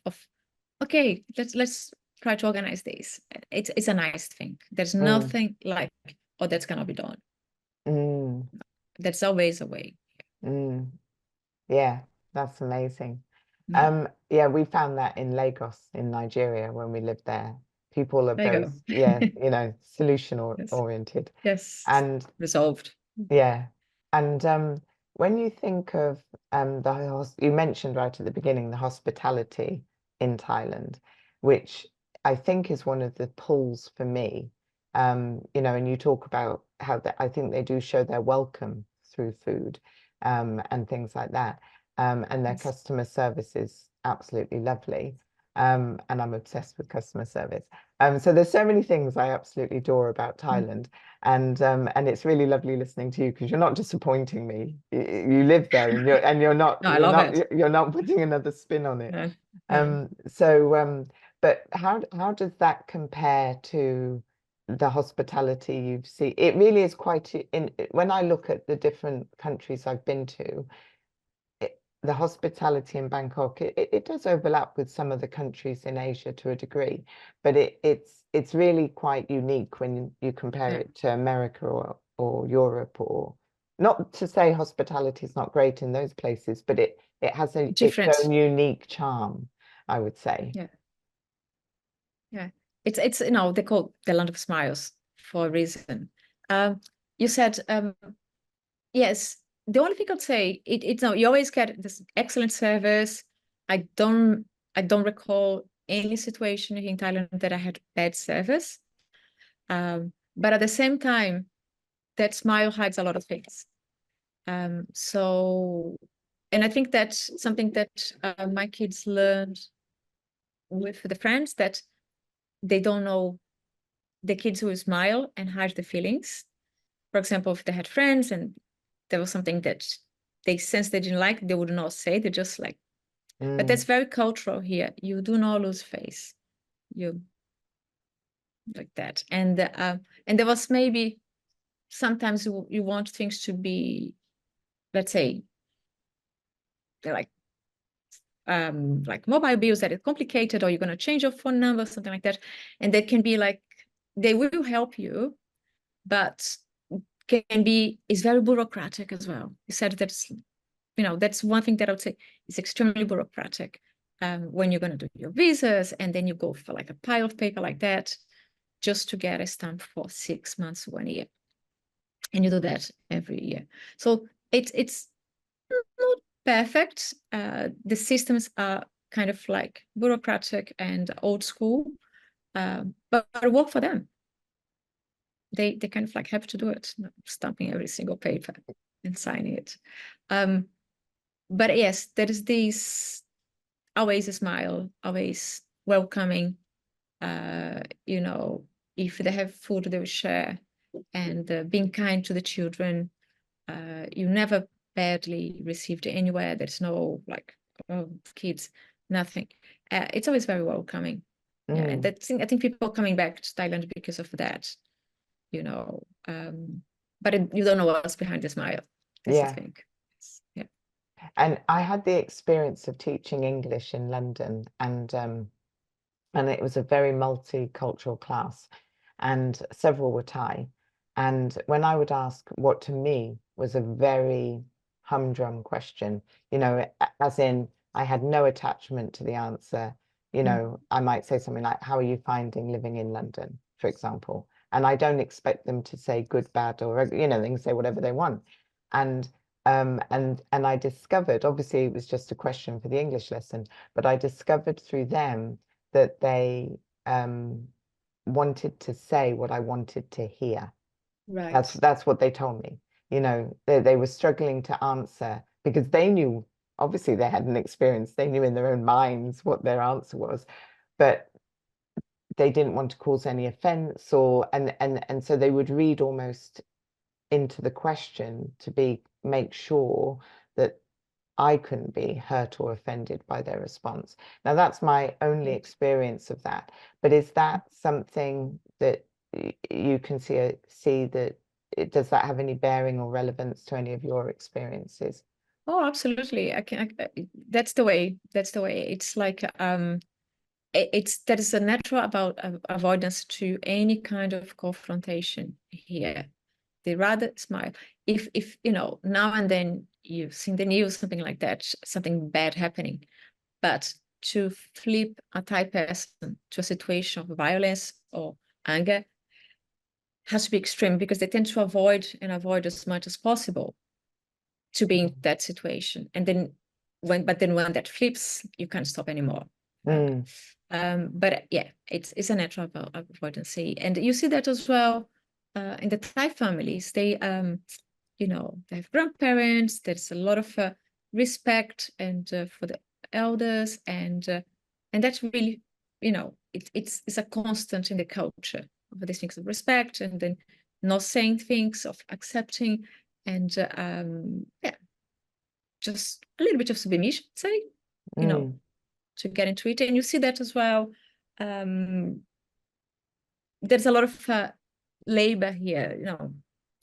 okay, let's try to organize this. It's a nice thing. There's nothing like, oh, that's gonna be done. There's always a way. Yeah, that's amazing. Yeah. Yeah, we found that in Lagos in Nigeria when we lived there. People are There you very, go. yeah, you know, solution Yes. oriented. Yes. And Resolved. yeah. And when you think of you mentioned right at the beginning the hospitality in Thailand, which I think is one of the pulls for me. You know, and you talk about how I think they do show their welcome through food, and things like that. And their customer service is absolutely lovely. And I'm obsessed with customer service. So there's so many things I absolutely adore about Thailand. And it's really lovely listening to you, because you're not disappointing me. You live there, and you're not No, I love it. you're not putting another spin on it. No. So but how does that compare to the hospitality you've seen? It really is quite when I look at the different countries I've been to, the hospitality in Bangkok, it does overlap with some of the countries in Asia to a degree, but it's really quite unique when you compare it to America or Europe or Not to say hospitality is not great in those places, but it has its Different. own unique charm, I would say. Yeah. Yeah. It's you know, they call the land of smiles for a reason. You said yes. The only thing I'd say, it's no, you always get this excellent service. I don't recall any situation here in Thailand that I had bad service. But at the same time, that smile hides a lot of things. So, and I think that's something that my kids learned with the friends, that they don't know the kids who smile and hide the feelings. For example, if they had friends and there was something that they sensed they didn't like, they would not say. They just like, but that's very cultural here. You do not lose face. You like that. And there was maybe sometimes you want things to be, let's say, like mobile bills that is complicated, or you're going to change your phone number, something like that. And they can be like, they will help you, but is very bureaucratic as well. You said that's, you know, that's one thing that I would say is extremely bureaucratic. When you're going to do your visas, and then you go for like a pile of paper like that, just to get a stamp for 6 months, 1 year. And you do that every year. So it's not perfect. The systems are kind of like bureaucratic and old school, but it work for them. They kind of like have to do it, stamping every single paper and signing it. But yes, there is this always a smile, always welcoming. You know, if they have food, they will share, and being kind to the children. You never badly received anywhere. There's no like, oh, kids, nothing. It's always very welcoming. Yeah, and I think people are coming back to Thailand because of that, you know. But you don't know what's behind the smile. That's the thing. Yeah. And I had the experience of teaching English in London, and it was a very multicultural class, and several were Thai. And when I would ask what to me was a very humdrum question, you know, as in I had no attachment to the answer. You know, I might say something like, "How are you finding living in London?" for example. And I don't expect them to say good, bad, or, you know, they can say whatever they want. And I discovered, obviously it was just a question for the English lesson, but I discovered through them that they wanted to say what I wanted to hear. Right. That's what they told me. You know, they were struggling to answer because they knew, obviously they had an experience, they knew in their own minds what their answer was, but they didn't want to cause any offense, or and so they would read almost into the question to make sure that I couldn't be hurt or offended by their response. Now, that's my only experience of that. But is that something that you can see that does that have any bearing or relevance to any of your experiences? Oh, absolutely. That's the way. That's the way. It's like that is a natural about avoidance to any kind of confrontation here. They rather smile. If you know, now and then you've seen the news, something like that, something bad happening, but to flip a Thai person to a situation of violence or anger has to be extreme, because they tend to avoid as much as possible to be in that situation. And then when that flips, you can't stop anymore. But yeah, it's a natural avoidance. And you see that as well in the Thai families. They you know, they have grandparents. There's a lot of respect and for the elders, and that's really, you know, it's a constant in the culture of these things of respect, and then not saying things, of accepting, and yeah, just a little bit of submission, say, you know, to get into it. And you see that as well. There's a lot of labor here, you know,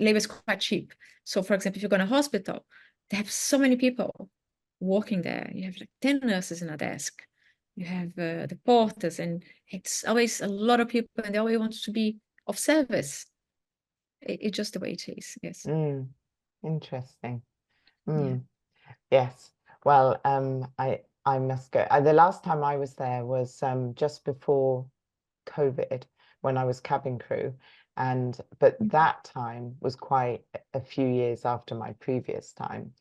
labor is quite cheap. So for example, if you go to a hospital, they have so many people working there. You have like 10 nurses in a desk. You have the porters, and it's always a lot of people, and they always want to be of service. It's just the way it is, yes. Interesting. Yeah. Yes. Well, I must go. The last time I was there was just before COVID, when I was cabin crew, but that time was quite a few years after my previous time,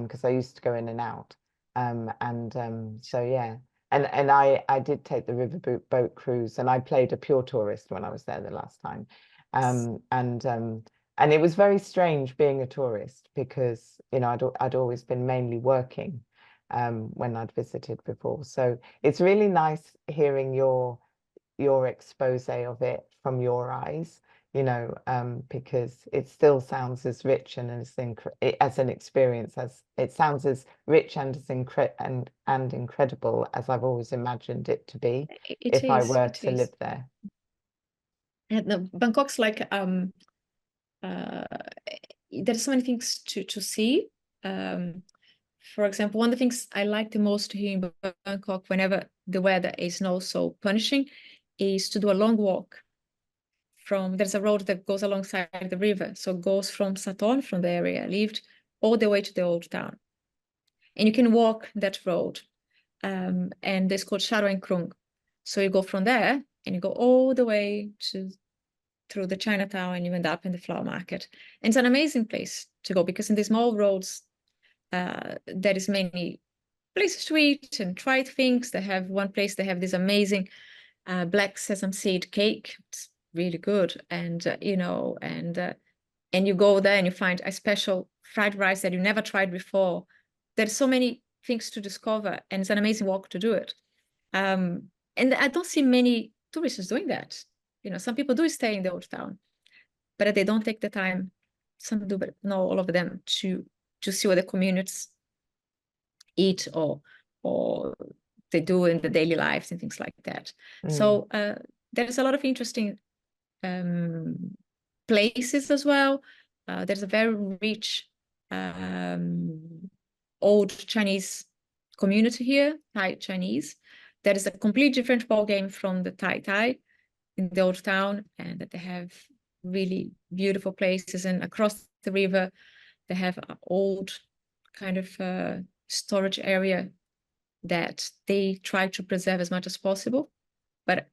because I used to go in and out, so yeah, and I did take the boat cruise, and I played a pure tourist when I was there the last time, um, and um, and it was very strange being a tourist because I'd always been mainly working when I'd visited before, so it's really nice hearing your expose of it from your eyes, because it still sounds as rich and as an experience as it sounds as rich and and incredible as I've always imagined it to be if I were to live there. And Bangkok's like there's so many things to see. For example, one of the things I like the most here in Bangkok, whenever the weather is not so punishing, is to do a long walk. There's a road that goes alongside the river, so it goes from Sathorn, from the area I lived, all the way to the old town, and you can walk that road, and it's called Sharo and Krung. So you go from there and you go all the way through the Chinatown, and you end up in the flower market. And it's an amazing place to go because in these small roads, there is many places to eat and try things. They have one place, they have this amazing black sesame seed cake. It's really good. And, and you go there and you find a special fried rice that you never tried before. There's so many things to discover, and it's an amazing walk to do it. And I don't see many tourists doing that. Some people do stay in the old town, but they don't take the time. Some do, but not all of them, to see what the communities eat or they do in the daily lives and things like that. So there's a lot of interesting places as well. There's a very rich old Chinese community here, Thai Chinese. That is a completely different ballgame from the Thai in the old town, and that they have really beautiful places. And across the river, they have an old kind of storage area that they try to preserve as much as possible. But,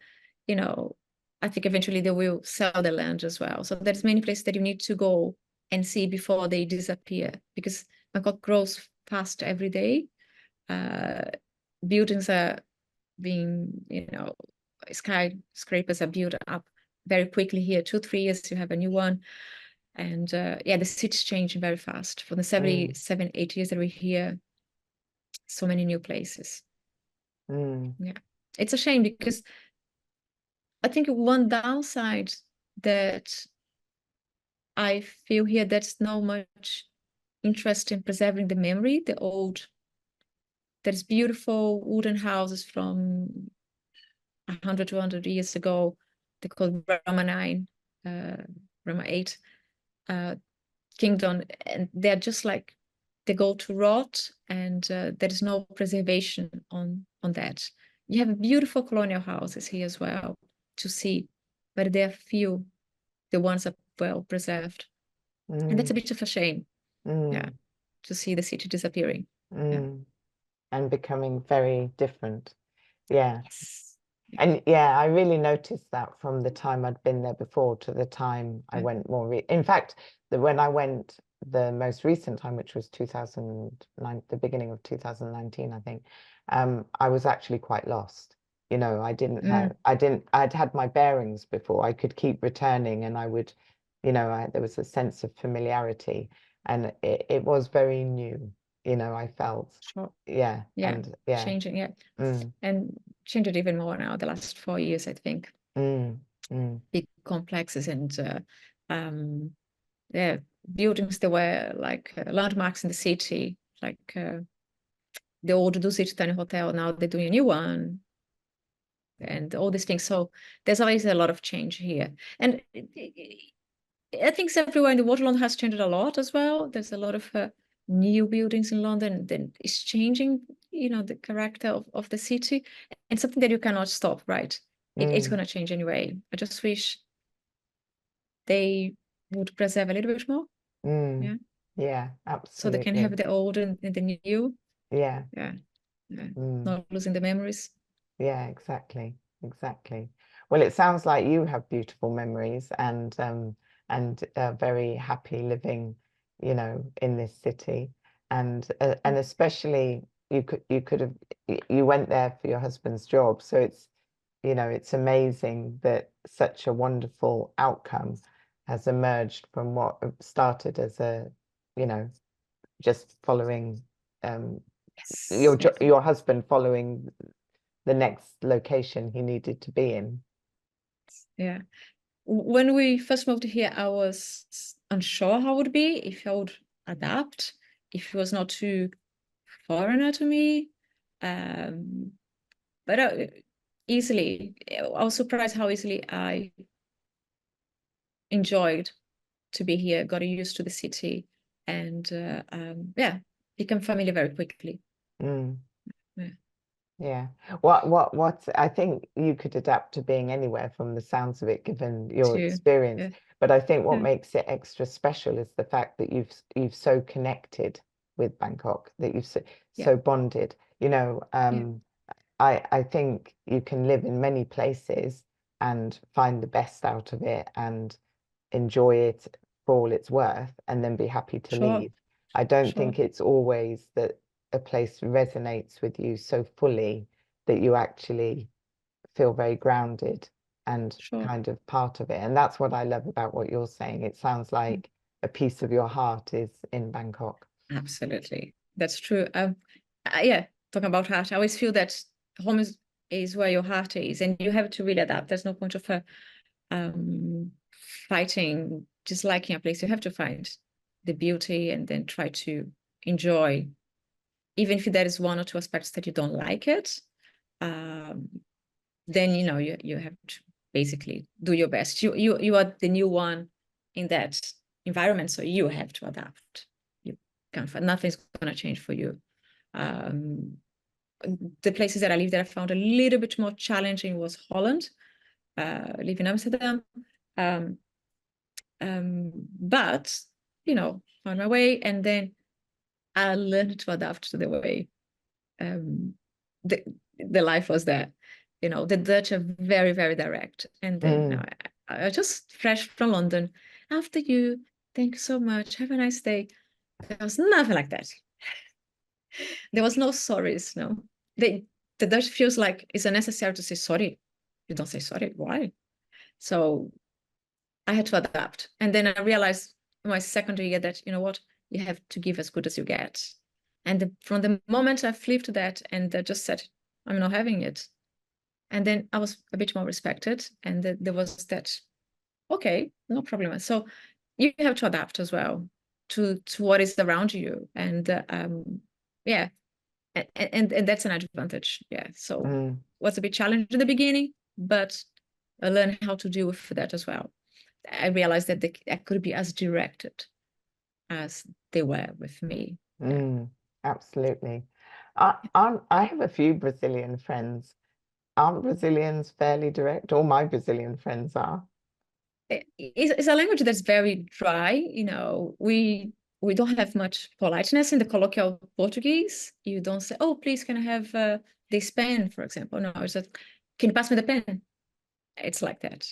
I think eventually they will sell the land as well. So there's many places that you need to go and see before they disappear, because Bangkok grows fast every day. Buildings are being, skyscrapers are built up very quickly here. 2-3 years, you have a new one. And the city's changing very fast. For the 7-8 years that we're here, so many new places. Yeah, it's a shame because I think one downside that I feel here, that's not much interest in preserving the memory, there's beautiful wooden houses from 100-200 years ago. They're called Rama 9, Rama 8 kingdom, and they're just like, they go to rot, and there is no preservation on that. You have beautiful colonial houses here as well to see, but there are few, the ones are well preserved. And that's a bit of a shame. Yeah, to see the city disappearing. Yeah. And becoming very different. Yeah. Yes. And yeah, I really noticed that from the time I'd been there before to the time I went in fact, when I went the most recent time, which was 2009, the beginning of 2019, I think, I was actually quite lost. I'd had my bearings before. I could keep returning, and I would, there was a sense of familiarity, and it was very new, I felt. Sure. Yeah. Yeah. And yeah. Changing, yeah. And changed it even more now, the last 4 years, I think. Big complexes and buildings that were like landmarks in the city, like the old Dusit Hotel. Now they're doing a new one, and all these things. So there's always a lot of change here, and I think everywhere in the world, London has changed a lot as well. There's a lot of new buildings in London. Then it's changing, the character of the city, and something that you cannot stop, right? It's going to change anyway. I just wish they would preserve a little bit more. Yeah. Yeah, so they can have absolutely. the old and the new. Yeah. Yeah, yeah. Mm. Not losing the memories. Yeah, exactly. Exactly. Well, it sounds like you have beautiful memories and very happy living, in this city. And especially you could have you went there for your husband's job. So it's amazing that such a wonderful outcome has emerged from what started as you know, just following um Yes, yes, your husband following the next location he needed to be in. yeah. When we first moved here, I was unsure how it would be, if I would adapt, if it was not too foreigner to me. Um, but easily, I was surprised how easily I enjoyed to be here, got used to the city, and yeah, become familiar very quickly. Mm, Yeah. yeah. What I think you could adapt to being anywhere from the sounds of it, given your To experience. yeah, But I think what yeah, makes it extra special is the fact that you've so connected with Bangkok, that you've yeah, so bonded. yeah, I think you can live in many places and find the best out of it and enjoy it for all it's worth and then be happy to sure, leave. I don't sure, think it's always that a place resonates with you so fully that you actually feel very grounded and sure. kind of part of it. And that's what I love about what you're saying. It sounds Mm. like a piece of your heart is in Bangkok. Absolutely, that's true. Yeah, talking about heart, I always feel that home is where your heart is, and you have to really adapt. There's no point of um, fighting, just liking a place. You have to find the beauty and then try to enjoy, even if there is one or two aspects that you don't like it. Um, then you have to basically do your best. You are the new one in that environment, so you have to adapt. You can't find nothing's gonna change for you. Um, the places that I lived that I found a little bit more challenging was Holland. Live in Amsterdam. Um, but found my way, and then I learned to adapt to the way um, the the life was there. The Dutch are very, very direct, and then Mm, I just fresh from London. After you, thank you so much. Have a nice day. There was nothing like that. There was no sorries. No, the Dutch feels like it's unnecessary to say sorry. You don't say sorry. Why? So I had to adapt. And then I realized in my second year that, you know what, you have to give as good as you get. And from the moment I flipped that and just said, I'm not having it. And then I was a bit more respected. And there was that, okay, no problem. So you have to adapt as well to what is around you. And yeah, and that's an advantage. Yeah. So mm, was a bit challenging in the beginning, but I learned how to deal with that as well. I realized that I could be as directed as they were with me. Yeah. mm, absolutely. I have a few Brazilian friends. Aren't Brazilians fairly direct? All my Brazilian friends are. It's a language that's very dry. We don't have much politeness in the colloquial Portuguese. You don't say, "Oh, please, can I have this pen?" For example. No, it's just, "Can you pass me the pen?" It's like that.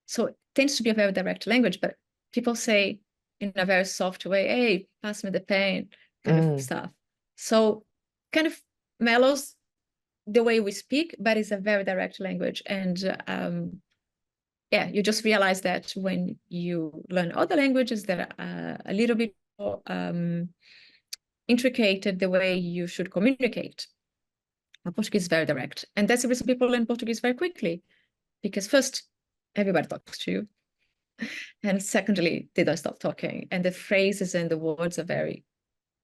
So it tends to be a very direct language, but people say in a very soft way, "Hey, pass me the pen," kind of Mm, stuff. So kind of mellows the way we speak, but it's a very direct language. And yeah, you just realize that when you learn other languages that are a little bit more intricate, the way you should communicate. Portuguese is very direct. And that's the reason people learn Portuguese very quickly, because first, everybody talks to you. And secondly, they don't stop talking. And the phrases and the words are very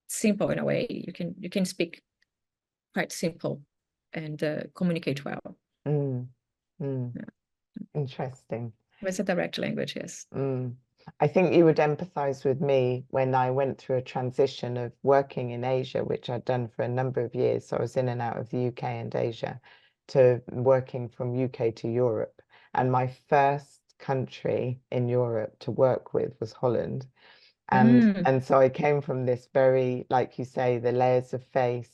simple in a way. You can speak quite simple and communicate well. mm, mm. Yeah. Interesting. It's a direct language, yes. Mm. I think you would empathize with me when I went through a transition of working in Asia, which I'd done for a number of years. So I was in and out of the UK and Asia, to working from UK to Europe. And my first country in Europe to work with was Holland. And so I came from this very, like you say, the layers of face,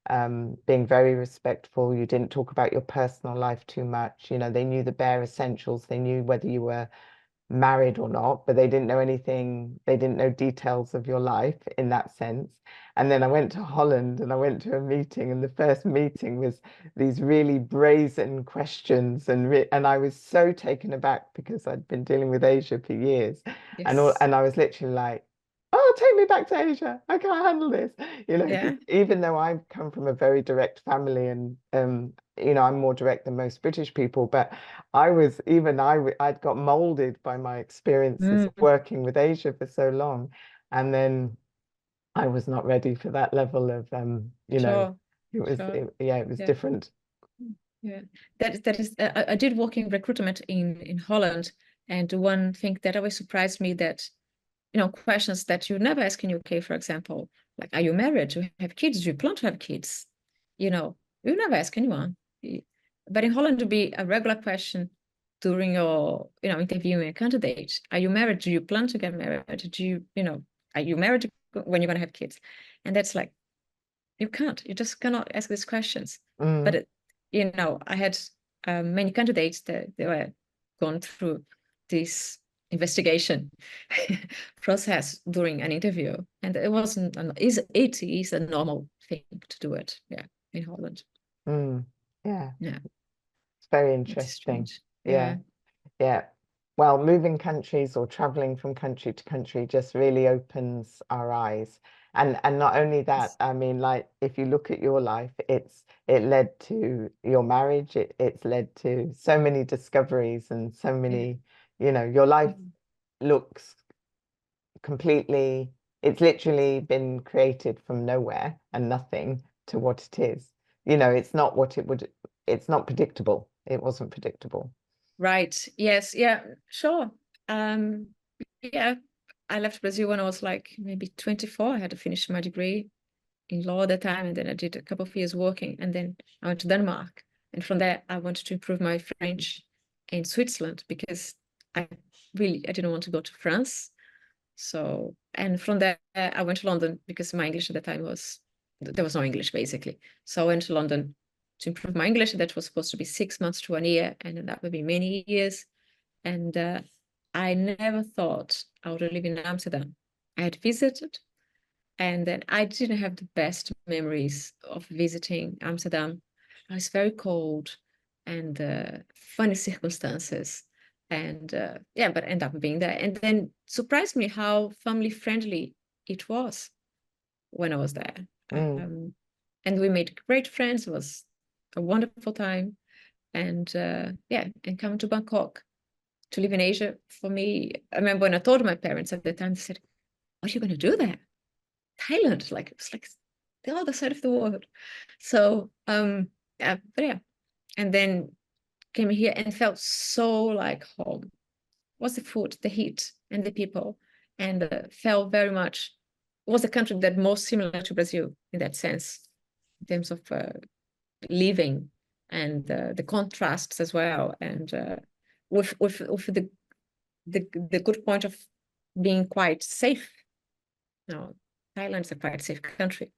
being very respectful. You didn't talk about your personal life too much. You know, they knew the bare essentials. They knew whether you were married or not, but they didn't know anything. They didn't know details of your life in that sense. And then I went to Holland and I went to a meeting, and the first meeting was these really brazen questions, and I was so taken aback because I'd been dealing with Asia for years, Yes. and I was literally like, "Oh, take me back to Asia. I can't handle this." You know, Yeah. even though I come from a very direct family, and you know, I'm more direct than most British people, but I'd got molded by my experiences of working with Asia for so long, and then I was not ready for that level of you know, Sure. yeah, it was Yeah. different. Yeah. That is. I did work in recruitment in Holland, and one thing that always surprised me that, you know, questions that you never ask in UK, for example, like, are you married? Do you have kids? Do you plan to have kids? You know, you never ask anyone. But in Holland, to be a regular question during your, you know, interviewing a candidate. Are you married? Do you plan to get married? Do you, you know, are you married when you're going to have kids? And that's like, you just cannot ask these questions. But, you know, I had many candidates that they were going through this investigation process during an interview, and it wasn't it is a normal thing to do it, yeah, in Holland. Yeah, Yeah, it's very it's interesting. strange. Yeah. Yeah. Yeah. Well, moving countries or traveling from country to country just really opens our eyes. And not only that, I mean, like if you look at your life, it led to your marriage, it's led to so many discoveries and so Yeah. many, you know, your life looks completely, it's literally been created from nowhere and nothing to what it is. You know, it's not what it would, it's not predictable. It wasn't predictable. Right. Yes. Yeah. Sure. Um, yeah. I left Brazil when I was like maybe 24. I had to finish my degree in law at the time, and then I did a couple of years working, and then I went to Denmark. And from there, I wanted to improve my French in Switzerland because I didn't want to go to France. So, and from there, I went to London because my English at the time there was no English basically. So I went to London to improve my English. That was supposed to be 6 months to 1 year, and that would be many years. And I never thought I would live in Amsterdam. I had visited, and then I didn't have the best memories of visiting Amsterdam. It was very cold and funny circumstances. And yeah, but end up being there. And then surprised me how family friendly it was when I was there. Mm, And we made great friends. It was a wonderful time. And yeah, and coming to Bangkok to live in Asia, for me, I remember when I told my parents at the time, they said, what are you going to do there? Thailand, like it's like the other side of the world. So yeah, but yeah, and then came here and felt so like home. Was the food, the heat, and the people, and felt very much was the country that most similar to Brazil in that sense, in terms of living and the contrasts as well, and with the good point of being quite safe. No, Thailand's a quite safe country.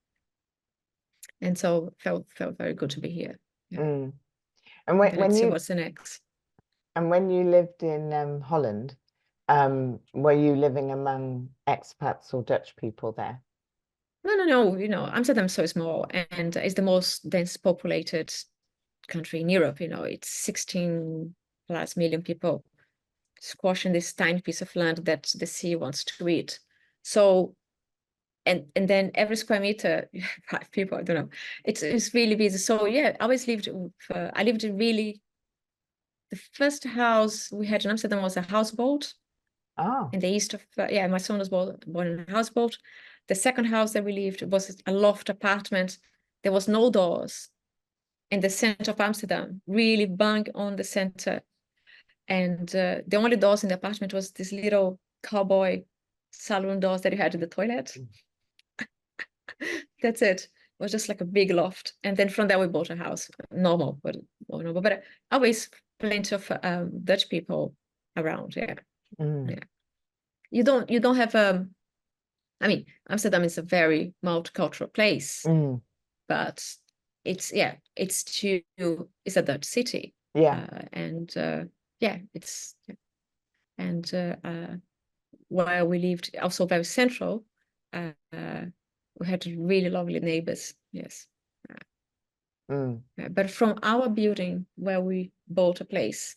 And so felt very good to be here. Yeah. mm. And And then let's see what's the next. when you lived in Holland, were you living among expats or Dutch people there? No. You know, Amsterdam's so small, and it's the most dense populated country in Europe. You know, it's 16 plus million people squashing this tiny piece of land that the sea wants to eat. So, and then every square meter, 5 people. I don't know. It's really busy. So yeah, I always lived. I lived in really. The first house we had in Amsterdam was a houseboat Oh, in the east of, yeah, my son was born in a houseboat. The second house that we lived was a loft apartment. There was no doors in the center of Amsterdam, really bang on the center. And the only doors in the apartment was this little cowboy saloon doors that you had in the toilet. That's it. It was just like a big loft. And then from there we bought a house, normal, but more normal. But always plenty of Dutch people around. Yeah, mm, yeah. You don't have I mean, Amsterdam is a very multicultural place, but it's a Dutch city. Yeah. Where we lived, also very central, we had really lovely neighbors. Yes. But from our building where we bought a place,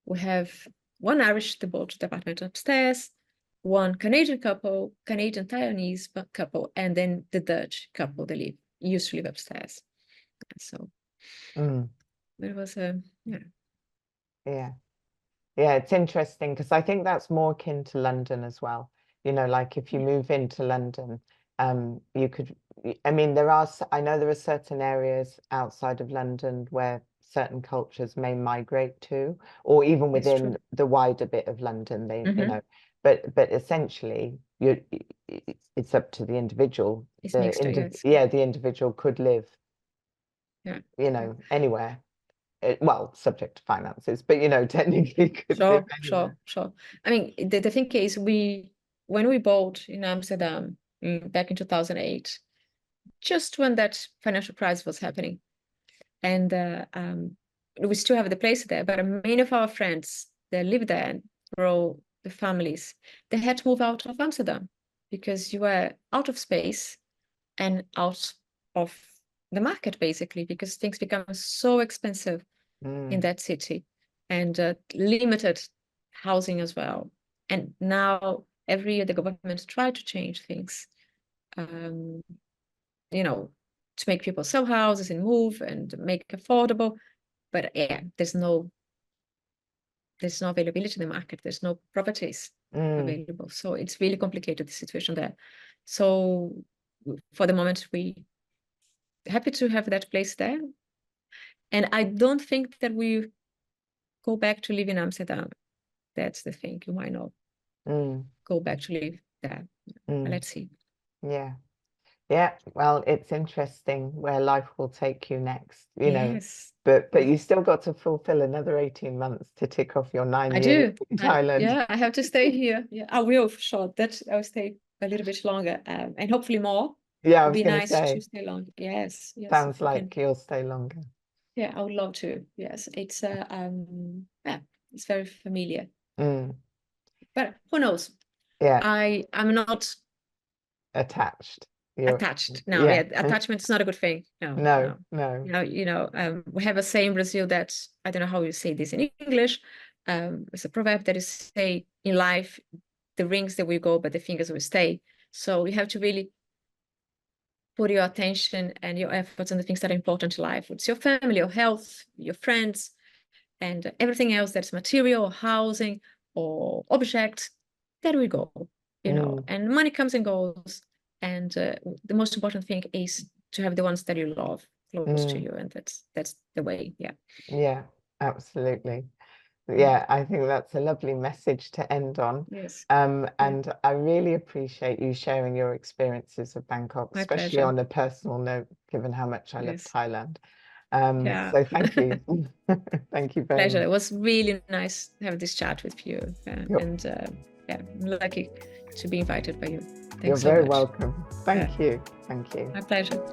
we have one Irish, they bought the apartment upstairs, one Canadian couple, Canadian Taiwanese couple, and then the Dutch couple, they used to live upstairs. So it was yeah, it's interesting because I think that's more akin to London as well. You know, like if you move into London, you could, I mean, I know there are certain areas outside of London where certain cultures may migrate to, or even within the wider bit of London, you know, but essentially it's up to the individual. It's mixed, yes. Yeah, the individual could live, you know, anywhere. Well, subject to finances, but you know, technically could live anywhere. Sure. I mean, the thing is, when we bought in Amsterdam back in 2008, just when that financial crisis was happening, and we still have the place there, but many of our friends that live there and grow the families, they had to move out of Amsterdam because you were out of space and out of the market, basically, because things become so expensive in that city, and limited housing as well. And now every year the government try to change things, you know, to make people sell houses and move and make it affordable. But yeah, there's no availability in the market. There's no properties available. So it's really complicated, the situation there. So for the moment, we happy to have that place there. And I don't think that we go back to live in Amsterdam. That's the thing. You might not go back to live there. Let's see. Yeah, well, it's interesting where life will take you next, you know, Yes. but you still got to fulfill another 18 months to tick off your 9 I years do. in Thailand. I have to stay here. Yeah, I will for sure. I'll stay a little bit longer, and hopefully more. Yeah, I It'd was be going to nice say, to stay longer. Yes, sounds like you'll stay longer. Yeah, I would love to. Yes, it's it's very familiar. But who knows? Yeah, I'm not attached. attached. No, yeah, attachment is not a good thing. No. You know, we have a saying in Brazil that, I don't know how you say this in English. It's a proverb that is say, in life, the rings that will go, but the fingers will stay. So you have to really put your attention and your efforts on the things that are important to life. It's your family, your health, your friends, and everything else that's material, housing, or object, that will go, you know, and money comes and goes. And the most important thing is to have the ones that you love close to you. And that's the way. Yeah, absolutely. Yeah, I think that's a lovely message to end on. Yes. And I really appreciate you sharing your experiences of Bangkok, My especially pleasure. on a personal note, given how much I love Thailand. Yeah. So thank you. Thank you very Pleasure. much. It was really nice to have this chat with you. And I'm lucky to be invited by you. Thanks You're so very much. welcome. Thank you. Thank you. My pleasure.